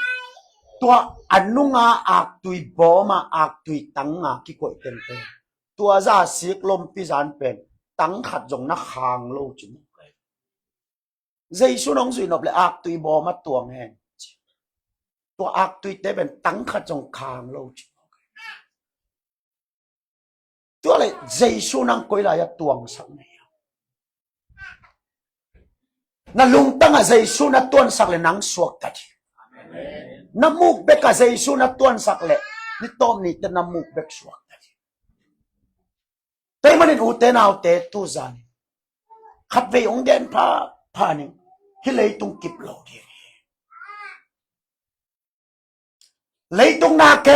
ตัวอันนุงาอักตุยบอมาอักตุยตังงาคิโกยเป็นตัวจะสิกลมพิจารณ์เป็นตังขัดจงนักหางโลจิมใจสุนองสุยนบเลยอักตุยบอมาตัวแห่งตัวอักตุยได้เป็นตังขัดจงคางโลจิตัวเลยใจสุนังกุยลายตัวงสังเนียนั่นลุงตั้งใจสุนัตัวสักเลยนังสวกกันน้ำมูกเบกใจสุนัตัวสักเลยนี่ต้มนี่แต่น้ำมูกเบกสวกกันแต่มันนี่อุเทนเอาเตตุจานขัดไปองเดนพานี่ฮิเลยตุงกิบโลดีเลยตุงนาเก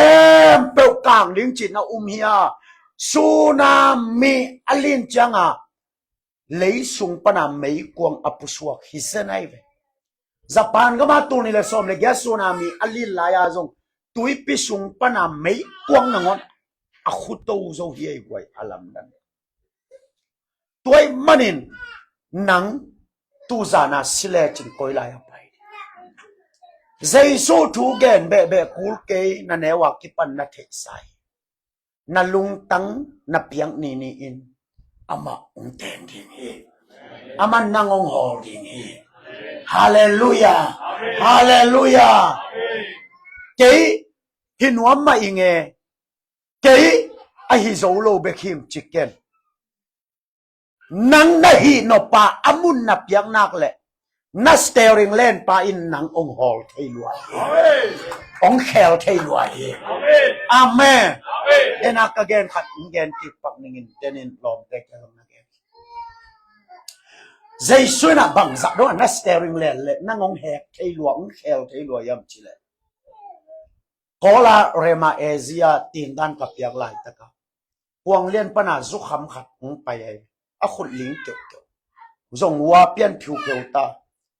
มเปลวกลางลิงจิตนะเฮียสุนามีอลินจังอ่ะเลยสุงปนาไม่กวงอปุสวกฮิเซนไอเวญี่ปุ่นก็มาตัวนี้เลยสมเลยแกสุนามีอลินลายาจงตุยพิสุงปนาไม่กวงนั่งอนอขุดตัวโซเฮียอีกไว้อลัมดันตัวมันนินนังตูจานาสิเลจิงคอยลายไปใจสู้ถูกเกนเบคูลเกย์นั่นเอว่ากิปันนัทเทสายนั่นลุงตังนับเพียงนี่อินอามาองเทนดีนี่อามันนางองหอดีนี่ฮาเลลูยาฮาเลลูยาเกย์หินวัมมาอิงเอเกย์ไอฮิโซโลเบคิมชิคเก้นนังนาฮีโนปาอามุนนับยังนักเลยนัสเตอริงเล่นปาอินนังองฮอลเทลวยองแคลเทลวยอาเมนเอ็นักเกนขัดเกนกิปักนิงินเดนินลอมเด็กแล้วนักเกนใจช่วยนักบังจักด้วยนัสเตอริงเล่นเลยนังองแฮกเทลวยองแคลเทลวยยำชิเลกอลาเรมาเอเซียตีนด้านกับยังไหลตะกะห่วงเลียนปนาสุขำขัดองไปไอ้อาขุดลิงเกี่ยวจงว่าเปลี่ยนผิวเกี่ยวตา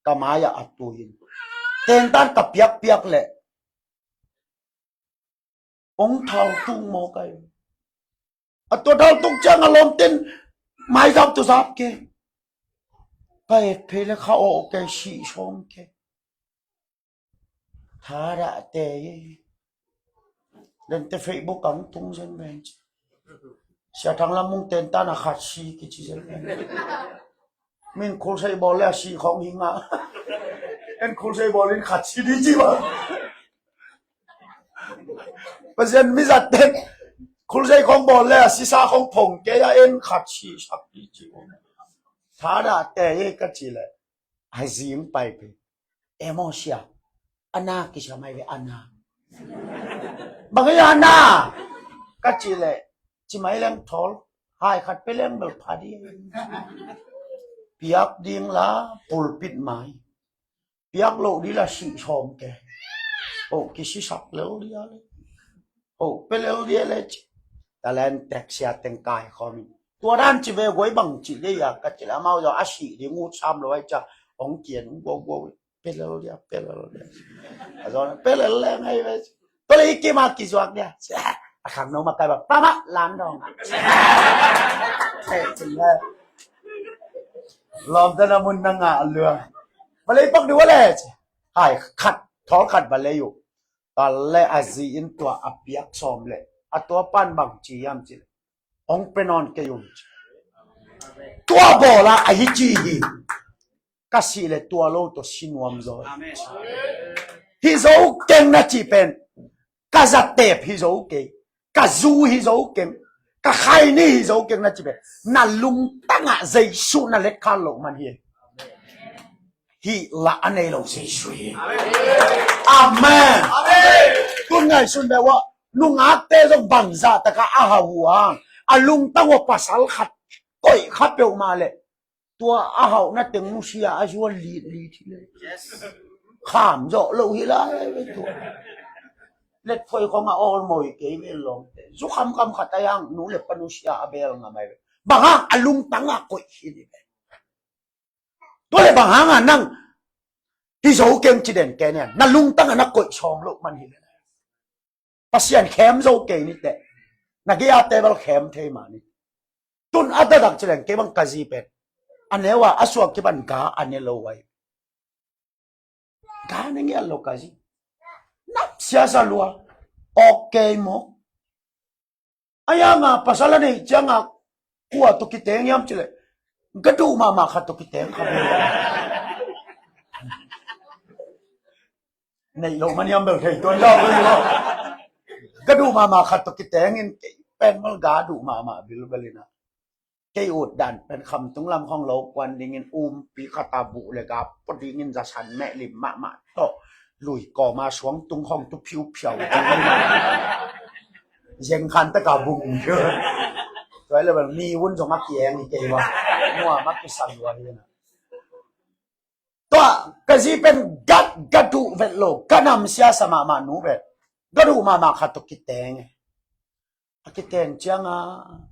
กามายาอัตุยินเต็นตันกับเปียกเลยองเท้าตุ้งโมกันอัตัวเท้าตุ้งจังอารมณ์เต้นไม่ทำตัวสับเกไปเพลเขาโอเคชีชมเกทาระเตยเล่นแต่เฟซบุ๊กกันตุ้งเซนเบนเสียทางละมุงเต็นตันอาขาดชีกิจเซนเบนมินคูใช้บอลแล้วชีของหิงอ่ะเอ็นคูใช้บอลลินขาดชีดีจีวะเปอร์เซ็นต์มิจัดเต็นคูใช้ของบอลแล้วศีรษะของผงแกยังเอ็นขาดชีสักดีจีวะถ้าได้แต่ยังก็จีเลยให้ซิมไปเป็นเอโมเชียอันน่ากิจไม่เป็นอันน่าบางอย่างน่าก็จีเลยจีไม่เล่นทอลหายขัดไปเล่นแบบพอดีเปียกดิ้งละปูลปิดไม้เปียกโลดีละสีชมแกโอ้กิสิสักเลวเดียเลยโอ้เป็นเลวเดียเลยแต่แล้วแตกเสียแต่งกายเขามีตัวด้านจีเวไว้บังจีเลยอยากกัดจีแล้วมาจะอาชีพงูช้ำเลยจะองเกียนวัวเป็นเลวเดียเป็นเลวเดียอาจารย์เป็นเลวเดียไงเว้ยตัวเลยกี่มากี่จวกเนี่ยขังน้องมาไกลแบบป้ามาล้านดองเฮ้ยจริงเลยลอมแต่ละมุนนังอ่ะเรือมาเลยปักดูว่าเลยหายขัดท้อขัดมาเลยอยู่ตอนแรกอาจีอินตัวอภิยักษ์ซอมเลยอัตัวปั้นบังจียามจีเลยองเป็นนอนเกยุนตัวโบราไอจีฮีก็สิเลยตัวโลตัวชินวมจอยฮิโซเก่งนะจีเป็นก็จะเตะฮิโซเก่งก็จูฮิโซเก่งก็ใครนี่ฮิโซเก่งนะจีเป็นนั่นลุงตั้งอ่ะใจสูนั่นเล็กข้าลงมันเฮียฮีละอันนี้เราใจสูอาเมนตัวไงสุดเดียวว่าลุงอาเต้ต้องบังซาแต่ก็อาหัวอาลุงตั้งว่าภาษาขัดก้อยขัดเปลวมาเลยตัวอาหัวนั่นเต็งมุชีอาชวนลีทีเลยข้ามเจาะเราฮิละไปตัวเล็ดไฟของอาออลมอยเกี่ยวไม่ลงสุขคำขัดยังหนูเล็บปนุชีอาเบลงาไม่บางอาลุงตั้งอ่ะก้อยฮิลิตัวเลยบางอ่ะนั่งฮิ ที่โจเก่งจีเด่นแกเนี่ยนั่นลุงตั้งนักกดชอมลูกมันเห็นเลยปัสยันแคมโจเก่งนี่แต่นักเกียร์เตะบอลแคมเทมานี่ตุนอัตดักจีเด่นเก็บังกาจีเป็ดอันนี้ว่าอสวกที่บันกาอันนี้โลไว้กาเนี่ยโลกาจีนับเสียสลัวโอเคมั้งไอ้ยังอ่ะภาษาละนี่จังอ่ะกัวตุกิเตงยามจีเลยก็ดูมาขัดตุกิเตงครับในโลกมันยามเบิกให้ตัวเจ้าเลยว่าก็ดูมาขัดตุกิเตงเงินเป็นมัลกาดูมาบิลเบลินะเกี่ยอุดดันเป็นคำตุ้งลำของโลกวันดิ่งปีขตาบุเลยครับพอดิ่งจะฉันแม่ลิมมาโตลุยก่อมาสวงตุ้งห้องตุผิวเพียวยังคันตะกาบุงเยอะไว้เลยแบบมีวุ้นจงมักแยงนี่เกี่ยวว่ามัวมักจะสั่นวันนี้นะตัวก็จะเป็นกัดดูเวทโลก็นำเสียสมานูเวทก็ดูมาขัดตุกิเตงกิเตงจัง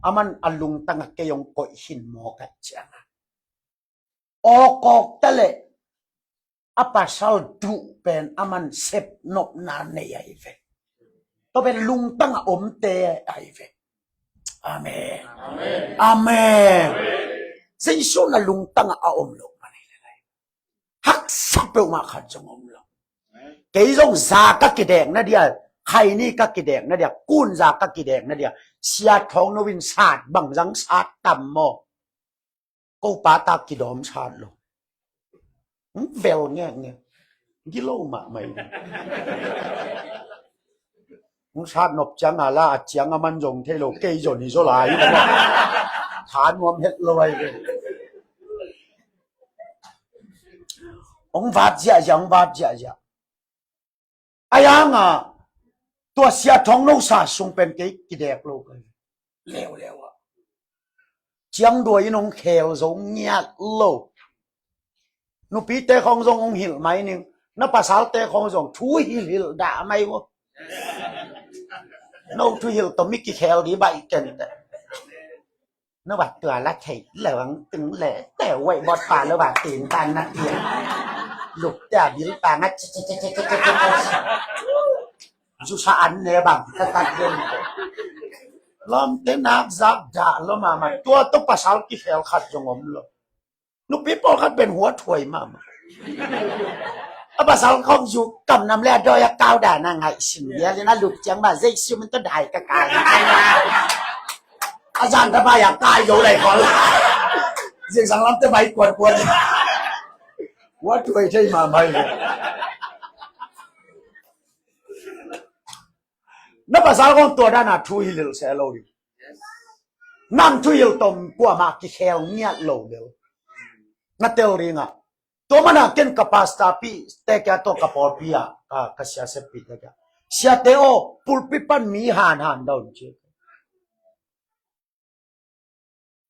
อามันอลุงตั้งเกยงกอยหินหมอกัดจังออกตะเลอปัสสาวดูเป็นอามันเสพนบนานในไอเวตัวเป็นลุงตั้งอมเตไอเวอาเมนอาเมนสิ่งส่วนลุงตั้งอาอมลงมาในเลยฮักสับเปมาขัดจงอมลงเกยจงซากักิเดงนะเดียใครนี่กักิเดงนะเดียกุนซากักิเดงนะเดียเสียทองนวินศาสตร์บังรังศาสตร์ต่ำโมกูปาตากิดอมชาดลงเวลเนี่ยกิโลมาไม่มึงชาดนบจังอะไรจังมันจงเทโลเกยจนี่โซลายฐานวมเฮ็ดลอยเลยองฟาดเจ้าจังฟาดเจ้าไอ้ยังตัวเสียทองโลกสาสงเป็นกี่เด็กโลกเลยเร็วจังด้วยน้องเขลสงเงียโลกนุปีเตะของทรงองหิลไหมนึงนับภาษาเตะของทรงทุยหิลด่าไหมวะน้องทุยหิลตัวมิกกี้เขลดีใบกันแต่นับว่าตัวละไข่เหลืองตึงแหล่แต่ไว้บอดป่าแล้วว่าตีนตันนักเดียลูกจ่าบิลปางัดจุชาอันเนี่ยบางตัดเดินล้อมเต้นนักจับด่าแล้วมาตัวต้องภาษากี่เขลขัดจงอมเลยนุปีปอขัดเป็นหัวถวยมาภาษาของอยู่กำนำแร่โดยก้าวด่านางไงสิ่งเดียวนะลูกจังว่าเจ๊ซิมันต้องได้กะกายอาจารย์ทำไมอยากตายอยู่เลยก่อนเสียงสังลำจะไปกวนหัวถวยใช่มาไหมนับภาษาของตัวด้านทุยลิลเซโลดินั่งทุยลิลตมกว่ามากี่เขลเงียโลเดียวนัเตอริงตัวมันเกินกับพาสต้าปีเตะแกตัวกับปอปีก็เสียเสพติดเตะเสียเตโอปุลปิปันมีหันดาวน์เจ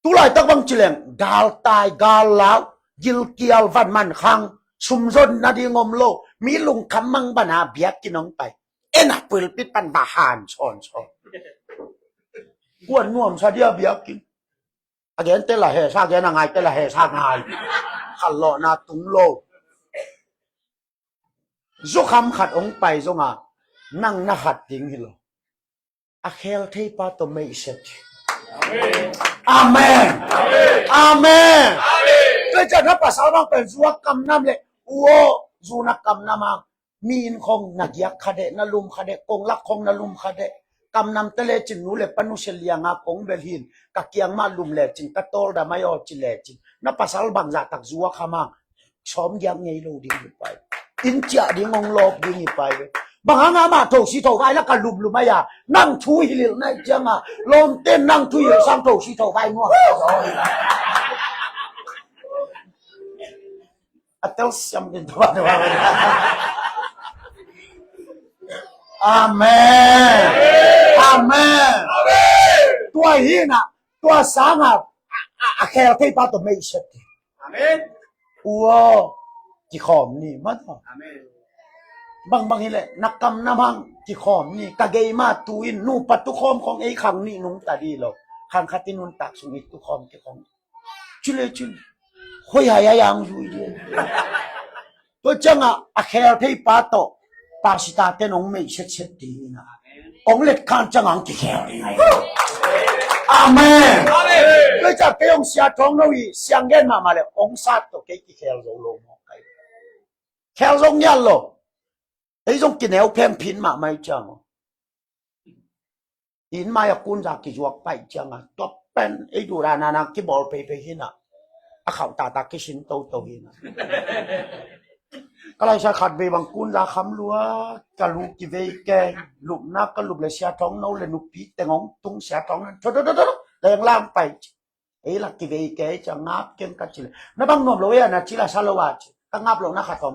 ตุลายตะบังจิเลงกาลตายกาลลาวยิลเกียลวันมันขังชุมชนนาดีงมโลมีลุงคำมังบรรณาเบียกินน้องไปนักปุลปิปันบาหันชอนกวนน่วมชาเดียเบียกินอาเกนเตละเฮชาเกนงไงเตละเฮชางไงขันโลนาตุงโลจุคำขัดองไปจุงนั่งนักขัดทิ้งหิโลอาเคลเทปาตัวไม่เสร็จอาเมนอาเมนก็จะนับภาษาบ้างเป็นจัวกำน้ำเลยโอ้จูนักกำน้ำมามีนคงนักยักษ์ขดนลุมขดกงลักคงนลุมขดกำนำตะเลจินนูเลปนุเชลียงากงเบลหินกักยังมาลุมเลจินกตอลดามายอจิเลจินนับภาษาบางจากตักจัวขมาชอมยังไงโลดิ้งไปอินจ่าดิ้งงลบดิ้งไปบางงามาโถสีโถไปแล้วก็ลุมมายานั่งทุยหิลนั่งจังลมเต้นนั่งทุยสังโถสีโถไปงัวอัตเตลซัมเป็นตัวอาเมนอาเมนตัวหินะตัวสางอาแค่ที่ป้าตัวไม่เสร็จอาเมนว้าวที่ขอมนี่มันอาเมนบางทีเลยนักกำน้ำพังที่ขอมนี่กะเกยมาตูอินนูปัตตุคอมของไอ้ขังนี่นุ่งตาดีหรอกขังขัดที่นุ่นตักสุนิตุคอมที่ของจุเลหอยหายยังอยู่เลย ตัวจังอะแคลที่ป้าโตป้าสิตาเต้นองไม่เช็ดเช็ดดีนะองเล็ดข้างจังอังที่แคลยังไงอาเมนด้วยจากเกี่ยงเสียท้องเราอีเสียงเงินมาเลยองซาตัวเกี่ยแคลลงลงมองไปแคลลงยันโลไอ้จงกินแนวเพ่งพินมาไม่จังอินมาอยากกุนจากกิจวัตรไปจังตัวเป็นไอ้ดูรานานากิบอลไปหินะเขาตากิชินโตหินะก็เลยใช้ขัดเบบางกุนราคำลัวกะลูกกิเวแกลูกนักก็ลูกเลยเสียท้องนู้เลยนุปีแต่งงตุ้งเสียท้องนั้นโดแต่ยังล่างไปไอ้ลักกิเวแกจะงับเก่งกันจิเลยนับบังนวมเลยนะจิละชาลวาจิตั้งงับลงนะขัดผม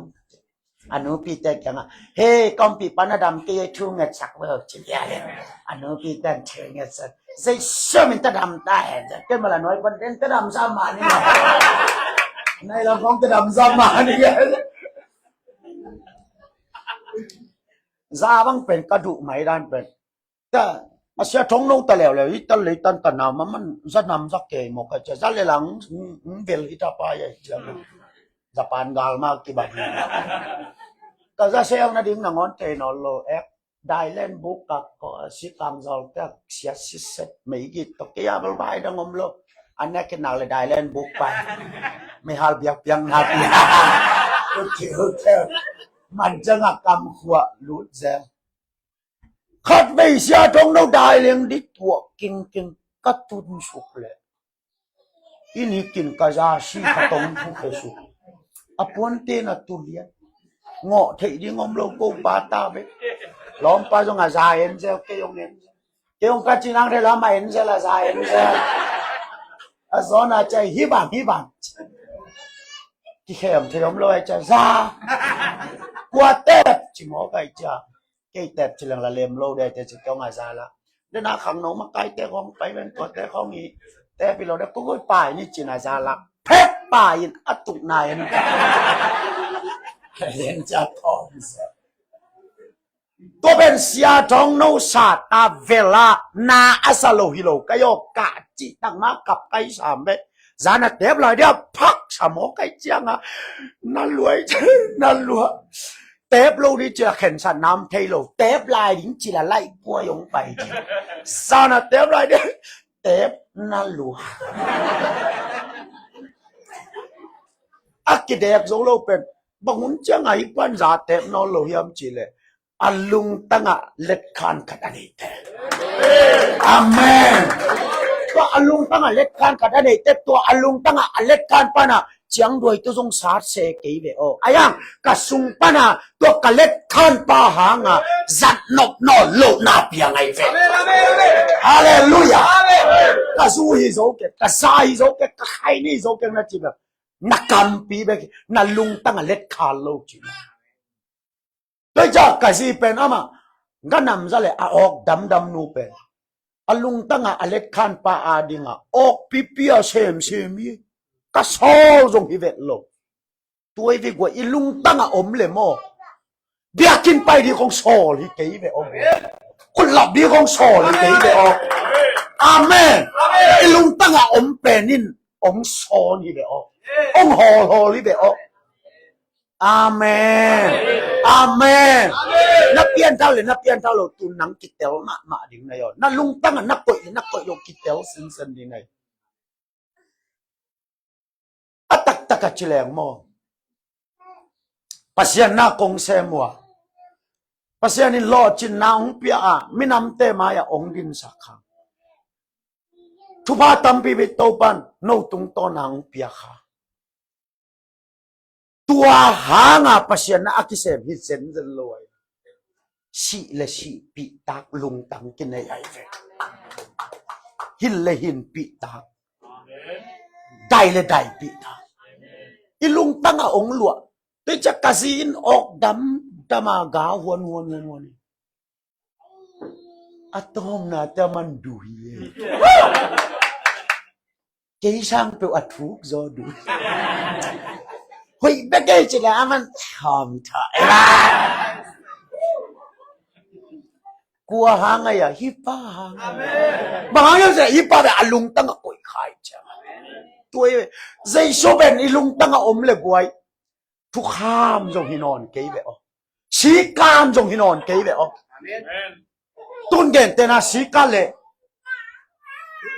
อนุปีแต่จังเฮ้กอมปีปานดำเกี่ยทุ่งเงินสักเวอร์จิเลยอนุปีแต่เชิงเงินสักใส่เสื้อมันตะดำได้จะเกิดมาละน้อยคนเด่นตะดำสามานี่ในลำของตะดำสามานี่ซาบังเป็นกระดูกไหมด้านเป็นแต่อาเซียท้องลงตะแล้วอีตะเลยตันตะนาวมันจะนำสักเกมก็จะจะเลยหลังเวลฮิตาปายจะจะปานกาลมากกี่บาทก็จะเสียงนั่นดิ้งนั่งอนเตนอลโลเอ็กได้เล่นบุกกับก็สิตังจอลก็เสียสิเสร็จไม่กี่ตกเกียบไปดังอมโลอันนี้ก็น่าเลยได้เล่นบุกไปไม่หาเบียกเบียงหาเบียก็เชื่อมันจะงักกำขวาลุดเซลขัดไม่เสียตรงเราได้เลี้ยงดิตัวกินก็ตุนสุกเลยอินี่กินกระจาชีกระตงทุกข์สุกอปวนเตนะตุเลียงอเทียงอมโลกบาตาเบล้อมป้าจงอาซาเอ็นเซลเกยงเอ็นเกยงกัจจินังเทลามาเอ็นเซลอาซาเอ็นเซลอาซอนาใจฮิบังที่เข้มเทียมลอยจะซากว่าเต็บจิมอไก่จ้าเกยเต็บจิลังละเลมโลได้แต่จะเจ้าอาซาละเดินหน้าขังน้องมาไก่แต่ของไปเป็นตัวแต่ของนี้แต่พี่เราได้ก็ค่อยป่ายนี่จินอาซาละเพชรป่ายินอัตุนายนเรียนจะทองตัวเป็นเสียทองโนซาตาเวลานาอัสโลฮิโลก็ยกกะจิตั้งมากับไก่สามเบ็ดจานะเต็บเลยเดียวพักสมองไก่เจียงนั่นรวยนั่นรวยเต็บโลนี่จะเห็นสนามเทโลเต็บลายดิ้งจีละไล่ปัวยงไปจานะเต็บเลยเดียวเต็บนั่นรวยอักกิเด็กโซโลเป็นบางคนจะไงปัญญาเต็บนอนโลยามจีเลยอัลลุงตั้งเล็ดขันขัดอันนี้เต็อาเมนตัวอัลลุงตั้งเล็ดขันขัดอันนี้เต็ตัวอัลลุงตั้งเล็ดขันปานะจังด้วยตัวทรงสาดเสกอีเบโออายังกระสุงปานะตัวกเล็ดขันปาหางจัดนกนอโลนาเปียงไอเฟฮาเลลูยากระสูฮิโซเกกระซาฮิโซเกกระไข่นี่โซเกนะจีแบบนักการปีเบกนัลลุงตั้งเล็ดขันโลจีโดยจากกษีเป็นอามางั้นนำซะเลยออกดำนูเป็นอลุงตั้งอเล็กขันปาอาดิงออกปิปิอาเซมีก็โซ่จงฮิเวตโลตัวอีกว่าอีลุงตั้งอมเลยโมเบียกินไปดีของโซ่ที่เกี่ยวไปออกคนหลับดีของโซ่ที่เกี่ยวไปออกอาเมนอีลุงตั้งอมเป็นนินอมโซ่ที่ไปออกองหอที่ไปออกอาเมนอาเมนนักเปียนเท่าเลยนักเปียนเท่าเราตุนนังกิเตลมาดิ่งนายนั่นลุงตั้งนักกอยลงกิเตลสินดิ่งนายอัตตะกัจจิเลงโมปัสยานาคงเซมัวปัสยานิโลจินนาองเปียมินำเตมายาองดินสักครั้งทุบาตัมปีบิโตปันโนตุงโตนางเปียค่ะตัวหางปัสยานาคิเซมิเซนเซนลอยสีเลสีปีตักลุงตังกินในไอเวหินเลหินปีตักได้เลยได้ปีตักอีลุงตั้งองหลวงแต่จะกสินออกดำมากาวนอะตอมน่ะแต่มันดูเย่เกี่ยช่างเปอัดทุกจอดูเฮ้ยเบเกจิแล้วมันทำท่ากลัวหางไงฮิปป้าหางบางอย่างจะฮิปป้าแบบลุงตั้งกุยขายจ้ะตัวใจโซเป็นอีลุงตั้งอมเลยกวย ทุกข้ามจงหินอนเกยเวอสีการจงหินอนเกยเวอตุนเก่งแต่น่ะสีการเลย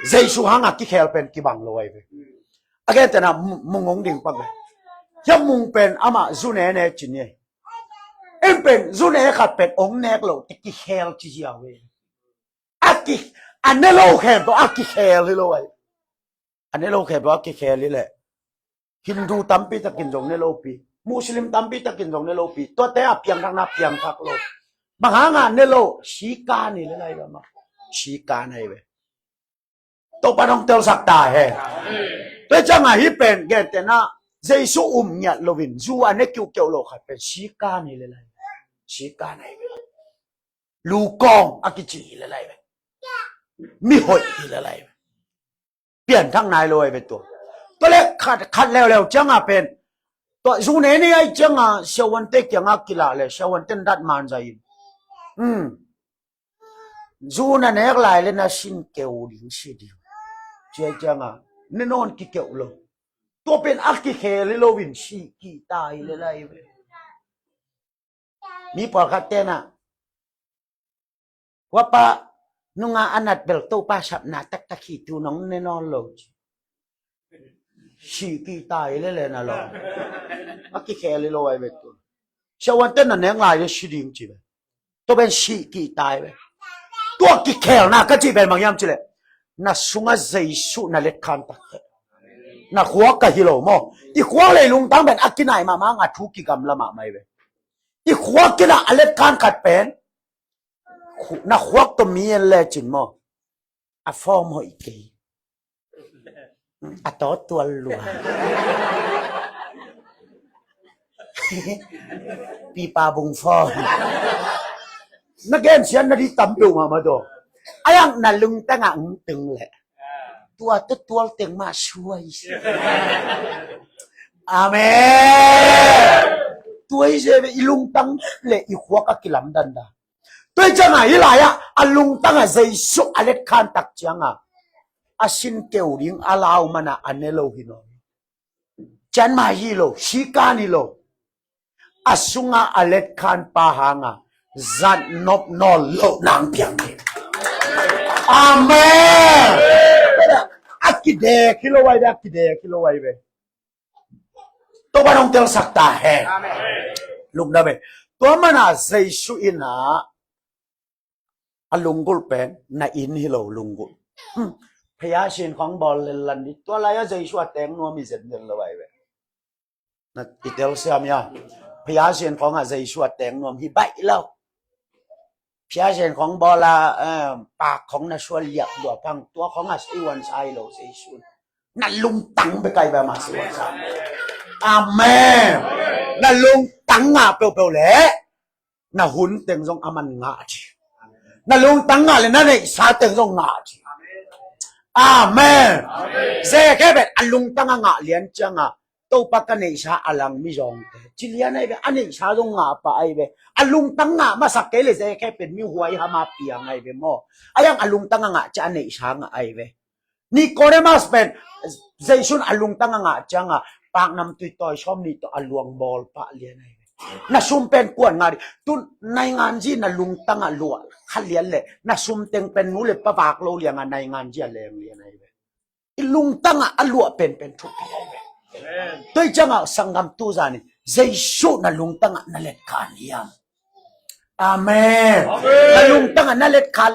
เจสุหังกิเคลเป็นกิบังลอยเวอเกนแต่น่ะมุงงดิ่งปังเลยยังมุงเป็นอามาจุนเอเนจินเย่เอ็มเป็นจุนเอขัดเป็นองเนกโลติกิเคลจิยาเวอากิอันเนโลเคลตัวอากิเคลเลยลอยอันเนโลเคลตัวอากิเคลเลยแหละฮินดูตัมปีตะกินจงเนโลปีมุสลิมตัมปีตะกินจงเนโลปีตัวแต่อาเพียงทางนับเพียงทักโลบางหางานเนโลชีกานี่เลยอะไรมาชีกาไหนเวตัวปนองเตลสักตาเฮตัวจังไงฮิเป็นเกตนะเจสุเนี่ยโลวินจูอันเนกิวเกียวโลขัดเป็นชีกานี่เลยอะไรชีกาไหนเวลูกองอากิจีเลยอะไรเวมีหอยเลยอะไรเวเปลี่ยนทั้งนายเลยเป็นตัวเล็กขัดแล้วจังอ่ะเป็นตัวจูเนนี่ไอ้จังอ่ะเชวันเตกยังอ่ะกิลาเลยเชวันเตนดัดมันใจจูนั่นเอกลายเลยนะชินเกวลิงสิดิเจ้าจังอ่ะนี่นอนกิเกวโลตัวเป็นอักกิเคเลยโลวินชีกีตายเลยอะไรเว้ยมีปอดขัดเตน่ะว่าปะนุ่งอานัดเบลตัวป้าฉับนาตักตะขีตัวน้องนี่นอนโลชีกีตายเลยนะโลอักกิเคเลยโลไอ้เว้ยตัวเชวันเตนนั่นเอกลายเลยชิดิงจีเว้ยตัวเป็นชีกีตายเว้ยตัวกิเคลนะก็จีเป็นบางอย่างจีเลยน่ะสุงาใจสุน่ะเล็กขันตักน่ะขวากะฮิโลโมอีขวาเลยลุงตั้งเป็นอักกินไหนมางาทุกิกรรมละมาไม่เว้ยอีขวากินอะเล็กขันขัดเป็นน่ะขวากตัวมีอะไรจินโมอะฟอร์มหอยเกยอะตัวลัวปีปาบุงฟอนักเรียนเสียนนาดีตั้มดูมาดูไอ้ยังน่ะลุงตั้งอ่ะตึงแหละตัวเต็งมาช่วยอาเมนตัวไอ้เจ้าอีลุงตั้งเลยอีขวากกิลำดันดาตัวจังไงอีหลายอ่ะอาลุงตั้งอ่ะใจสุอเล็กขันตักจังอ่ะอาชินเกวริงอาลาวมันอ่ะอันเนโลฮิโนจันมาฮิโลชิกานิโลอาสุงอ่ะอเล็กขันปะฮังอ่ะจันนบนอลโลนางเปียงอาเมนอักกิเดคิโลไวเบอักกิเดคิโลไวเบตัวบ้านองเตลสักตาเฮลุงนะเบตัวมันอ่ะใจสุอินะอลุงกุลเป็นน่ะอินฮิโลลุงกุลพยาชินของบอลเลลันดิตัวอะไรอะใจสุอัดแตงนัวมีเสร็จเดินละไวเบน่ะอิเตลเซียมยาพยาชินของอะใจสุอัดแตงนัวมีใบแล้วพยาเชนของบอลาปากของน่ะชวนเลียกดัวพังตัวของอ่ะสิวันไซโลเซชุนนั่นลุงตังไปไกลไปมาสิวันไซอาเมนนั่นลุงตังอ่ะเปล่าๆแหละน่ะหุ่นเต็งทรงอามันงาจีนั่นลุงตังอ่ะเลยนั่นเองสาเต็งทรงงาจีอาเมนเจ้แค่แบบอันลุงตังอ่ะเลี้ยงจังอ่ะตัวปากกันเองชาอลังมิจงจิเลียนไอ้เบอันเองชาตรงงาปะไอ้เบอลุงตั้งงะมาสักเกลเลยแค่เป็นมิหวยหามาเปียงไอ้เบโมไอ้ยังอลุงตั้งงะจะอันเองชางไอ้เบนี่ก็ได้มาสเป็นใจชุนอลุงตั้งงะจังอ่ะปากน้ำตุยต่อยชอบนี่ตัวอลวงบอลปะเลียนไอ้เบน่ะซุ่มเป็นกวนงานตุนในงานจีน่ะลุงตั้งงะลัวขัดเลียนเลยน่ะซุ่มเต็งเป็นนู้เลยปะปากโลเลียงในงานจีอะไรเลียนไอ้เบอีลุงตั้งงะอลัวเป็นทุกอย่างไอ้เบตัวจังอ่ะสังกัมตุจานี่ใจชุนน่ะลุงตั้งงะนั่นแหละการเลี้ยงอาเมนนาลุงตั้งนั่นเล็ดขาน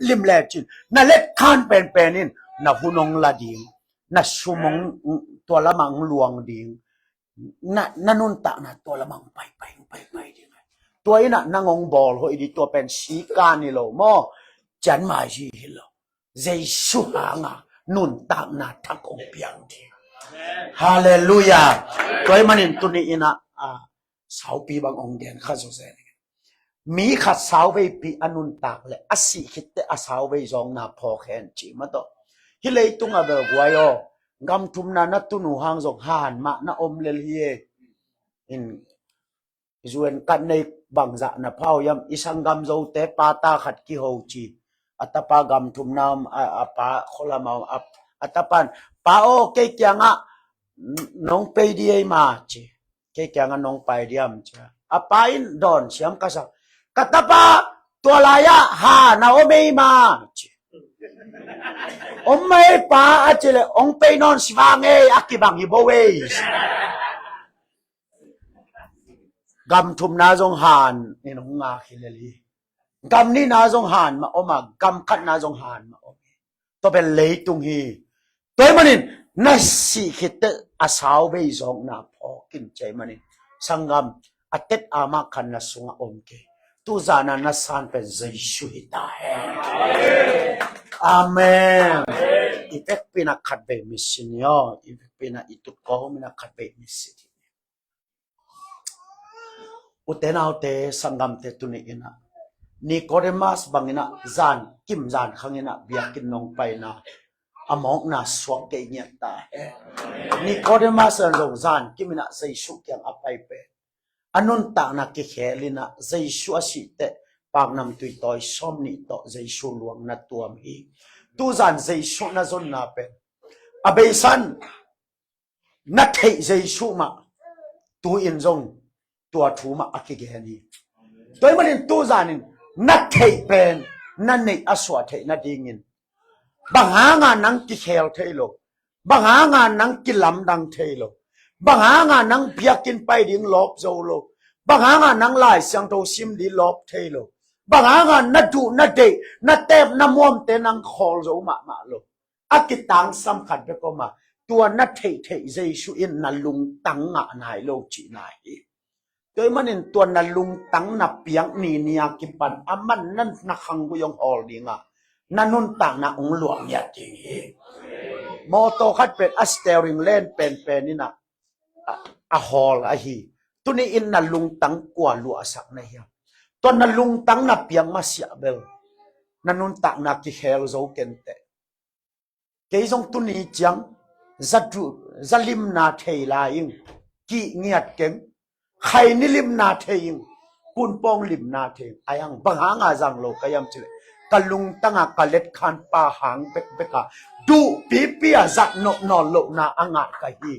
ลิมแลจินนั่นเล็ดขานเป็นนินนาหุนงลาดิงนาชุมงตัวละมังลวงดิงนานุนตะนาตัวละมังไปดิงตัวนี้น่ะนางงบอลหอยดีตัวเป็นสีกานิโลมอจันมาจีฮิโลเจสุหางานุนตะนาทักองเปียงดีฮาเลลูยาตัวมันอินตุนีนะสาวปีบางองเดียนข้าสุเซนมีขัดสาวไปปีอนุนตากเลยอาศิคิดแต่อาสาวไปจองนาพอแขนจีมาต่อฮิเลยตุงอาเบกไว้อ๋อกำทุมนานัตุนูหางจงหานมานาอมเลลีเออินจวนกันในบางจะนาพาวยำอิสังกำโจเตปาตาขัดกิโฮจีอัตปากำทุมนามอาปาโคลามาอัตปันปาโอเกยังอ่ะน้องไปดีไอมาจีเก kaya nga nong pa diam cha apain don siyam kasa katapa tualaya ha na omei ma omei pa achile ong pe non siwange akibang iboways gam thum na jong han ni nong nga khileli gam ni na jong han ma oma gam khat na jong han ma om to ben leitung hi toy manin na si khit asaw be jong na phokin chai manin sangam atet ama khan na sunga om ke tu zana na san pe Jesu ita hai amen ipek pina khat be mission yo ipek pina itut ko mina khat be mission utenaute sangam te tuni ina Nicodemus bangina zan kim zan khangina biakin nong paina among na swak ke nyata Nicodemus rong zan kimina Jesu kyang apai pe anun ta na ki khelina Jesu asite pangnam tui toy somni to Jesu luang na tuam hi tu zan Jesu na zon na pe abesan na thei Jesu ma tu in zong tua thu ma akigeni toy manin tu zanin na thei pen na nei aswa thei na dingin banganga nang ki khel theilo banganga nang ki lam dang theilo banganga nang biakin pai ding lop zolo banganga nang lai sang to sim di lop theilo banganga na du na de na tep na mom te nang khol zo ma ma lo akitang sam khat be ko ma tua na thei thei Jesu in na lung tang nga nai lo chi nai toy manin tuan na lung tang na piang ni niya kipan aman nan na khang buyong hol dinga nanun tang na ung luang ya ti moto khat pet a steering len pen ni na a hol a hi tuni in na lung tang kwa lu asak na hiya tuan na lung tang na piang ma sia bel nanun tang na ki hel zo kente ke jong tuni chang zatu zalim na thei la ing ki ngiat keng khai ni lim na theing kun pong lim na theng ayang banganga jang lo kayam chile kalung tanga kalet khan pa hang bek beka du pi pi a zat no no lo na anga ka hi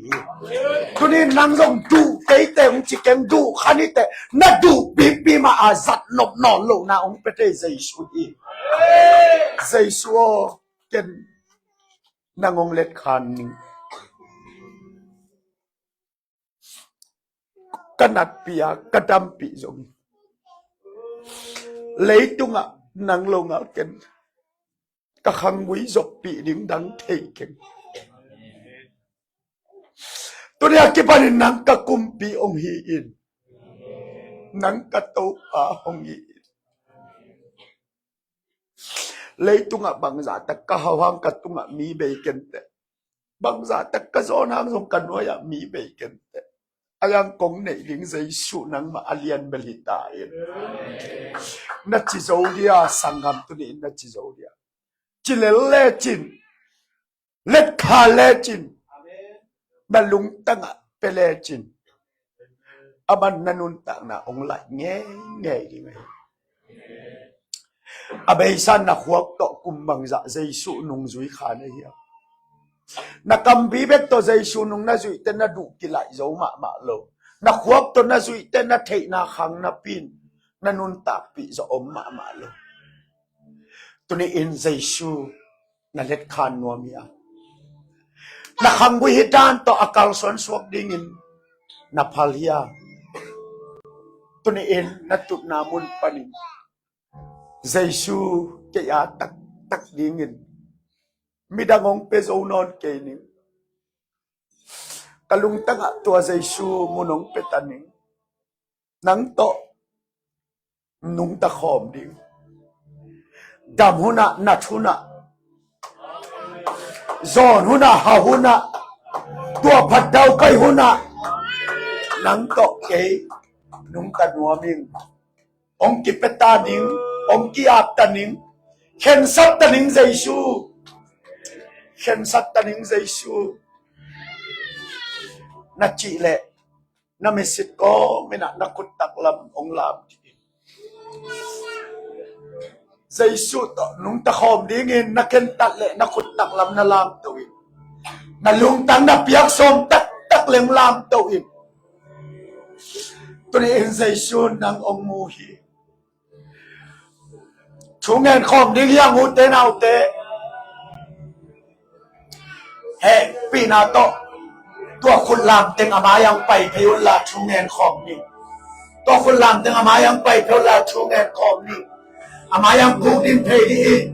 tuni nang jong du kei te ung chi kem du khani te na du pi pi ma a zat no no lo na ung pete Jesu hi Jesu ken nangong let khan ning kanat pia kadam pi zong lấy tung ạ nang lo ngạo ken ka khang quý dọc pi ding dang thei ken tôi ya ki panin nang ka kumpi ong hi in nang ka to pa ong hi lấy tung ạ bằng giả tak ka hawang ka tung ạ mi be ken te bằng giả tak ka zon hang zong kan wa ya mi be ken te ayang kong nei ling Jesu nang ma alian belita in na chi zo dia sangam tu ni na chi zo dia chi le chin let kha le chin na lung tanga pele chin aban nanun tang na ong lại nghe nghe đi mày abesan na khuak to kum bang za Jesu nung zui kha na hiya na kam bi bet to Jesu nung na zui ten na du ki lại zo ma ma lo na khuak to na zui ten na thei na khang na pin na nun ta pi zo om ma ma lo tuni in Jesu na let khan no mia na khang bu hitan to akal son swak ding in na phalia tuni in na tut na mun panin Jesu ke ya tak tak ding in midangong pezo non ke ni kalung tanga to Jesu munong petaning nang to nung ta khom ding dam huna na thuna zon huna ha huna tua phat dau kai huna nang to ke nung ta nuaming ong ki peta ning ong ki ap taning khen sat taning Jesu khen sat taning Jesu na chi le na mesit ko mina na kutak lam ong lam Jesu to nung ta khom ding in na ken tat le na kutak lam na lam to in na lung tang na piak som tak tak lem lam to in Translation ng Ongmuhi. Chungen khom đi yang ute nào te. He pinato. Tua khun lam teng amayang pai payun la chungen khom ni. Tua khun lam teng amayang pai payun la chungen khom ni. Amayang kutin pay di.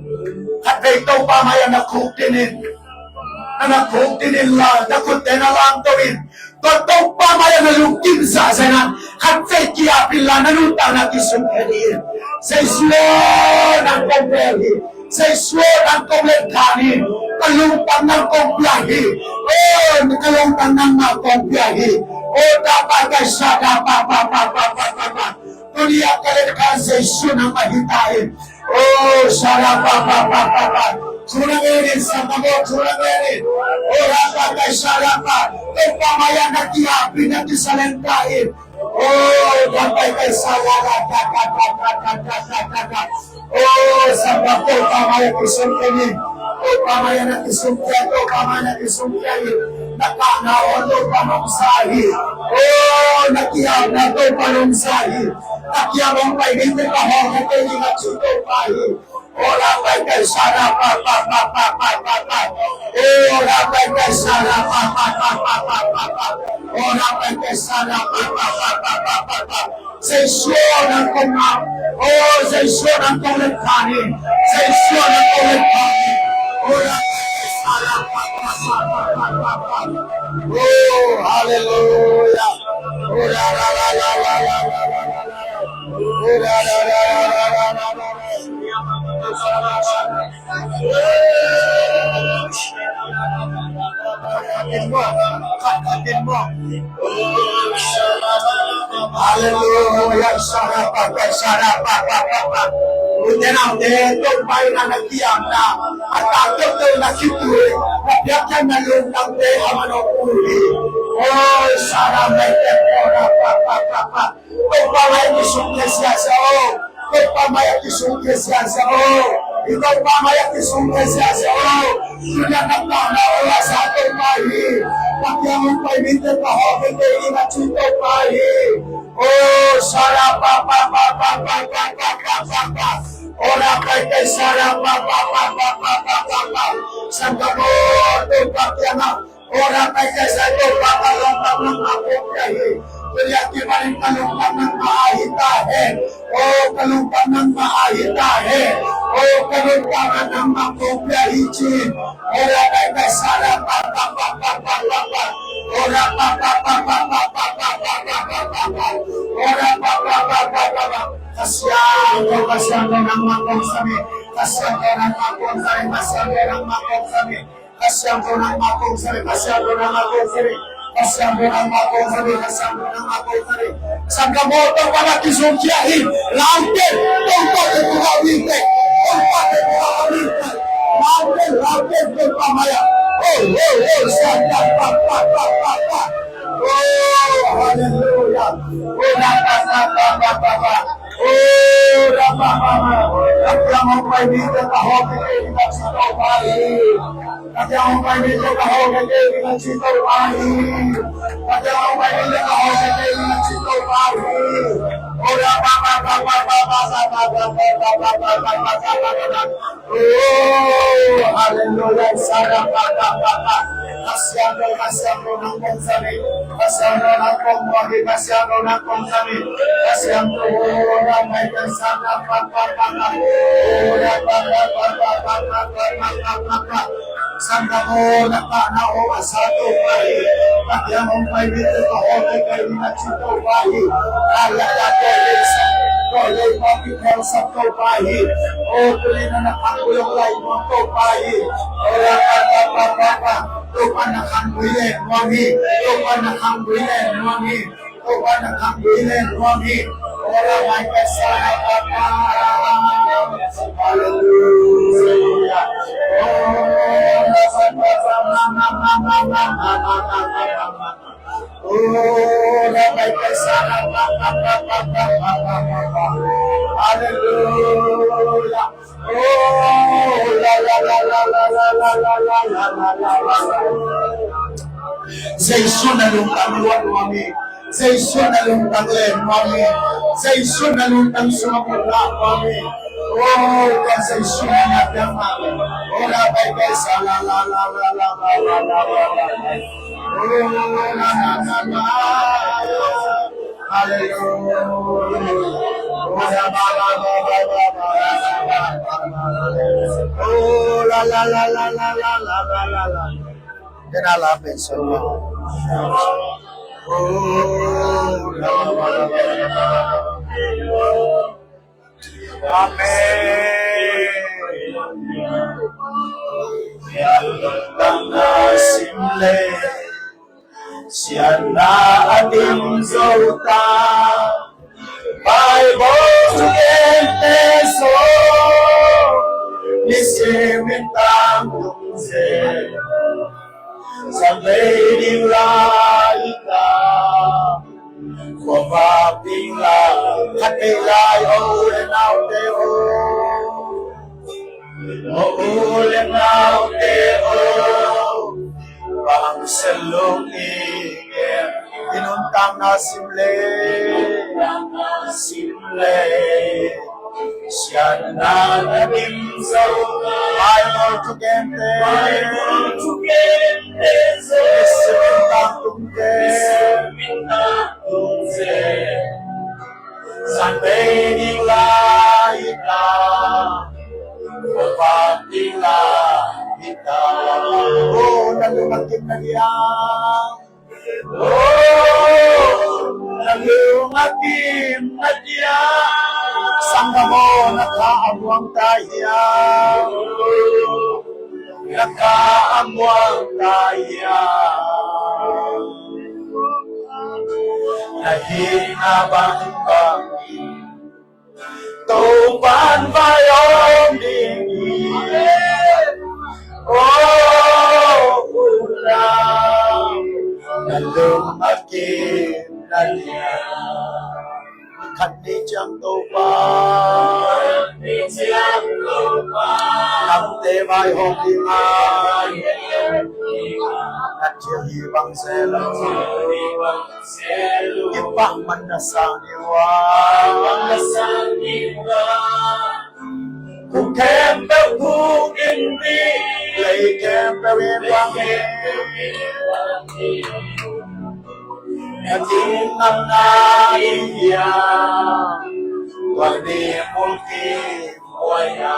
Kat pay tau pa amayang na kutinin. Na kutinin la na kutena lang tawin. Totoo pa maya na lukin sa asanan. Katse kia pila na lutang na kisumperin. Sa islo ng kumpeli. Sa islo ng kumlekani. Kalungtang ng kumpiyahi. Kalungtang ng mga kumpiyahi. Dapat ay siya dapat. Tuliya kalinakan sa islo ng mahitain. Siya dapat. Kurangin sa tamo, kurangin. Dapat ay siya dapat. Pamayan na tiyapi na tisalentain. Dapat kay salala. Sabab ko pamayan kisumpenin. Pamayan na kisumpiyan. Pamayan na kisumpiyan. Nakanaon to panungsahi. Nakiyab na to panungsahi. Nakiyab ang paigintin kahong na kayo nga chuto pahi. Dapat kay sana pa. Dapat kay sana pa. Dapat kay sana pa. Sa isyo ng kumam. Sa isyo ng kumlekhanin. Sa isyo ng kumlekhanin. Dapat kay sana pa. Hallelujah. Katatin mo. Hallelujah. Sarap. Utenang itong bayo na nagtiyam na at takot daw na situe napiyakyan na lutang te amanong uli. Sarap may tempora. Kung pamaya kisungke siya sa Kung pamaya kisungke siya sa Ikaw pamaya kisungke siya sa Sinanap na wala sa atong pahi. Pakyamong paiminte kahapin kayo inachito pahi. Sarap Ora kay sarap Sangkamo pakyama. Ora kay sarap pakalong ng ako kayo. Kaya maring kalungkang ng maahitahin. Kalungkang ng maahitahin. Kalungkang ng makopyahichin. Ora kay sarap Ora Kasyang ko ng makong sami. Kasyang ko ng makong sami. Kasyang ko ng makong sami. Kasyang ko ng makong sami. Kasyang ko ng makong sami. Kasyang ko ng makong sami. Kasyang ko ng makong sami. Sangkamotong panakisunkiyahin. Lampin. Tungkot ito kawinte. Tungkot ito kawinte. Lampin. Pamaya. Sandan. Hallelujah. Kakyamong paiminte kahapin kayo inagsitaw pahi. Kakyamong paiminte kahapin kayo inagsitaw pahi. Kakyamong paiminte kahapin kayo inagsitaw pahi. Hallelujah. Sarap. Kasyang ko ng konsami. Kasyang ko ng kongwagi. Kasyang ko ng konsami. Kasyang ko orang may kansana. Sangkamo nakanao asato pahi. Kakyamong paiminte kahapin kayo inagsitaw pahi. Kaya Kaya ipapikal sa topahi. Tuloy na nakangulong lahi mo topahi. Ora papa. Tupanakanggulen wangi. Tupanakanggulen wangi. Ora may kasana papa. Hallelujah. May kasana Hallelujah. Sa iso na lung kamiwan wami. Say sun na luntang len, mami. Say sun na luntang sumamula, mami. Oh, kan say sun na natin, mami. Oh, labay guys, la la la la la la la la la. Oh, na na na na. Hallelujah. Oh, la la la la la la. Oh, la la la la la la la la la. Kinalapit sa iyo. Amen. Tanga simle siya na ating zota Bible so nisimintang tungse sa laying laika Wababing la Hatilay ulen out teo ulen out teo Pang selong igen Inuntang na simle Siya na naging zona Bible tugente Isimintang tungse Sanday ning laita Wapating laita Oh, nalungakit na niyang nalungakit na niyang Sangga mo nakaamuang tayo Nakaamuang tayo Nahinabang Tupan bayong dingin Oh, ulang Nalungakit na niya Kanijang tupan Namte may honglingan At hibang selo Ipa man na sangiwa Kung kempe kung hindi Lay kempe wibangin Nating ang naiya Wali mulki waya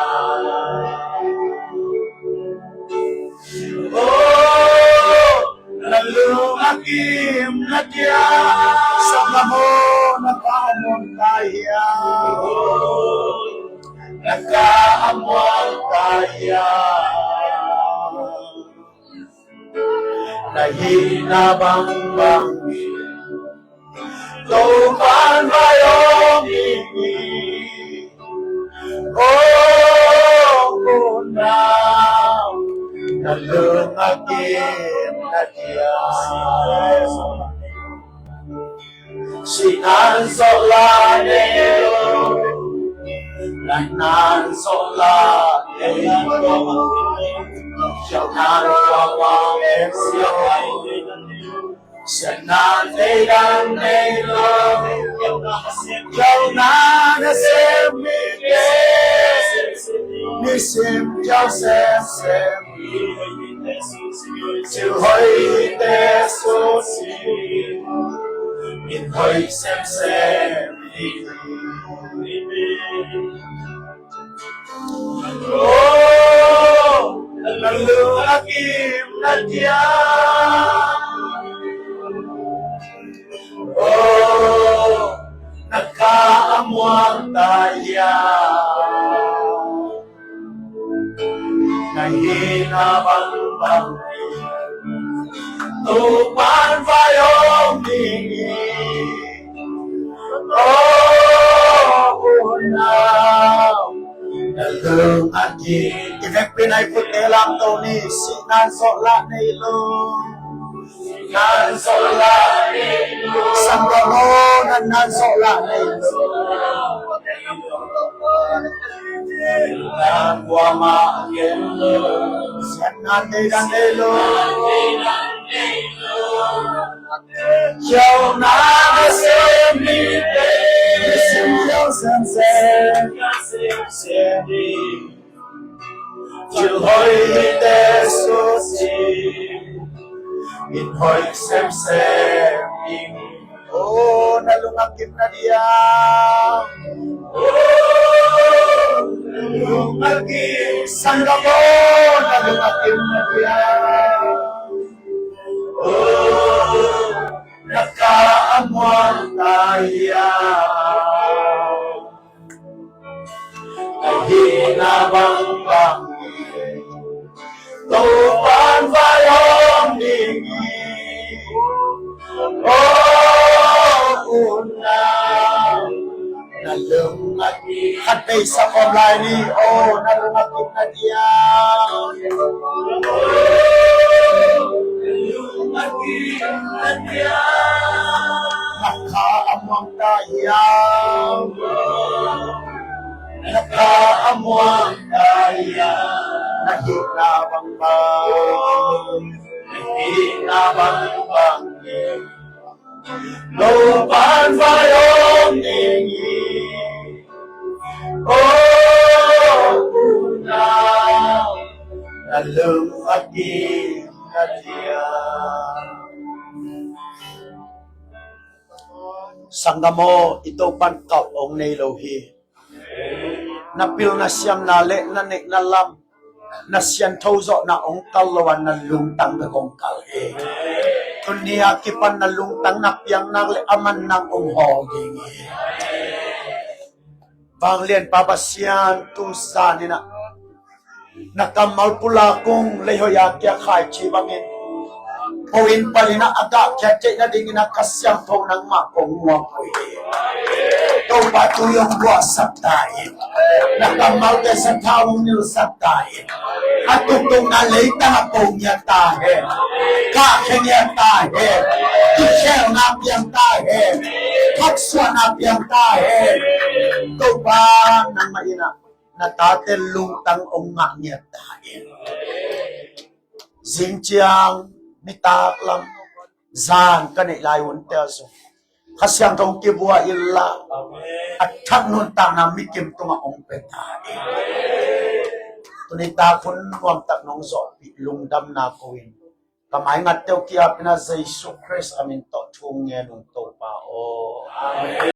Oh, nalumakim na kya Sa mo nakaamon kaya Nakaamon kaya Nahinabang Tupan bayong ingin Oh, unaw Nalungagin na diya Sinansola nero Nanansola nero Siyananwawang emsyo Siyananayang nero Yaw na nasemite Nisim yaw sem Silhoy hitesusi Minhoy sem Oh, nalulakim na diya Oh, nagkaamuang taya Nahinabang Tupan bayong dingin Oh, unaw Nalungagin Ibig pinayputi lang to ni Sinansola na ilong Nansola Sanggaronan nansola na ilong Nangwa maagelo Siyan natin ang ilong Chiều na xem đi xem nhau xem đi chiều hồi tê số gì in hồi xem đi oh nalungakit na dia nalungakit sangga mo nalungakit na dia nakaamuan tayo kahinabang tupan bayong dingi una nalungakit katay sa online ni nalungakit na diya nalungakit na diya nakaamuan tayo nakaamuan tayo nahinabang bang lupan bayong dingi una nalungakit na diya sangga mo ito pangkaw ong nailohi napil na siyang nali na nalam na siyang tozo na ong kalawan na lungtang na kong kalhe kundi hakipan na lungtang na piyang nali aman ng ong hoging panglien papasyan tusa ni na nakamal pula kong lehoyakya kay chibangin Pawin pa rin na aga, kaya na din nakasyang po ng makong wapoy. Ito patuyong wasap tayo. Nakamalga sa taong nilsap tayo. At tutong nalita na po niya tayo. Kakanya tayo. Isyel na piyang tayo. Kakswa na piyang tayo. Ito ba nang maina? Natatelungtang unga niya tayo. Zintiang nitaklam zan kanilayon teso kasyang kong kibua illa at tangon na mikim tunga ong petai tunitakon wang taknong so lungdam na kuin kamay nga teo kia pina sa Isu Christ amin to tung yan nung to pa o amen.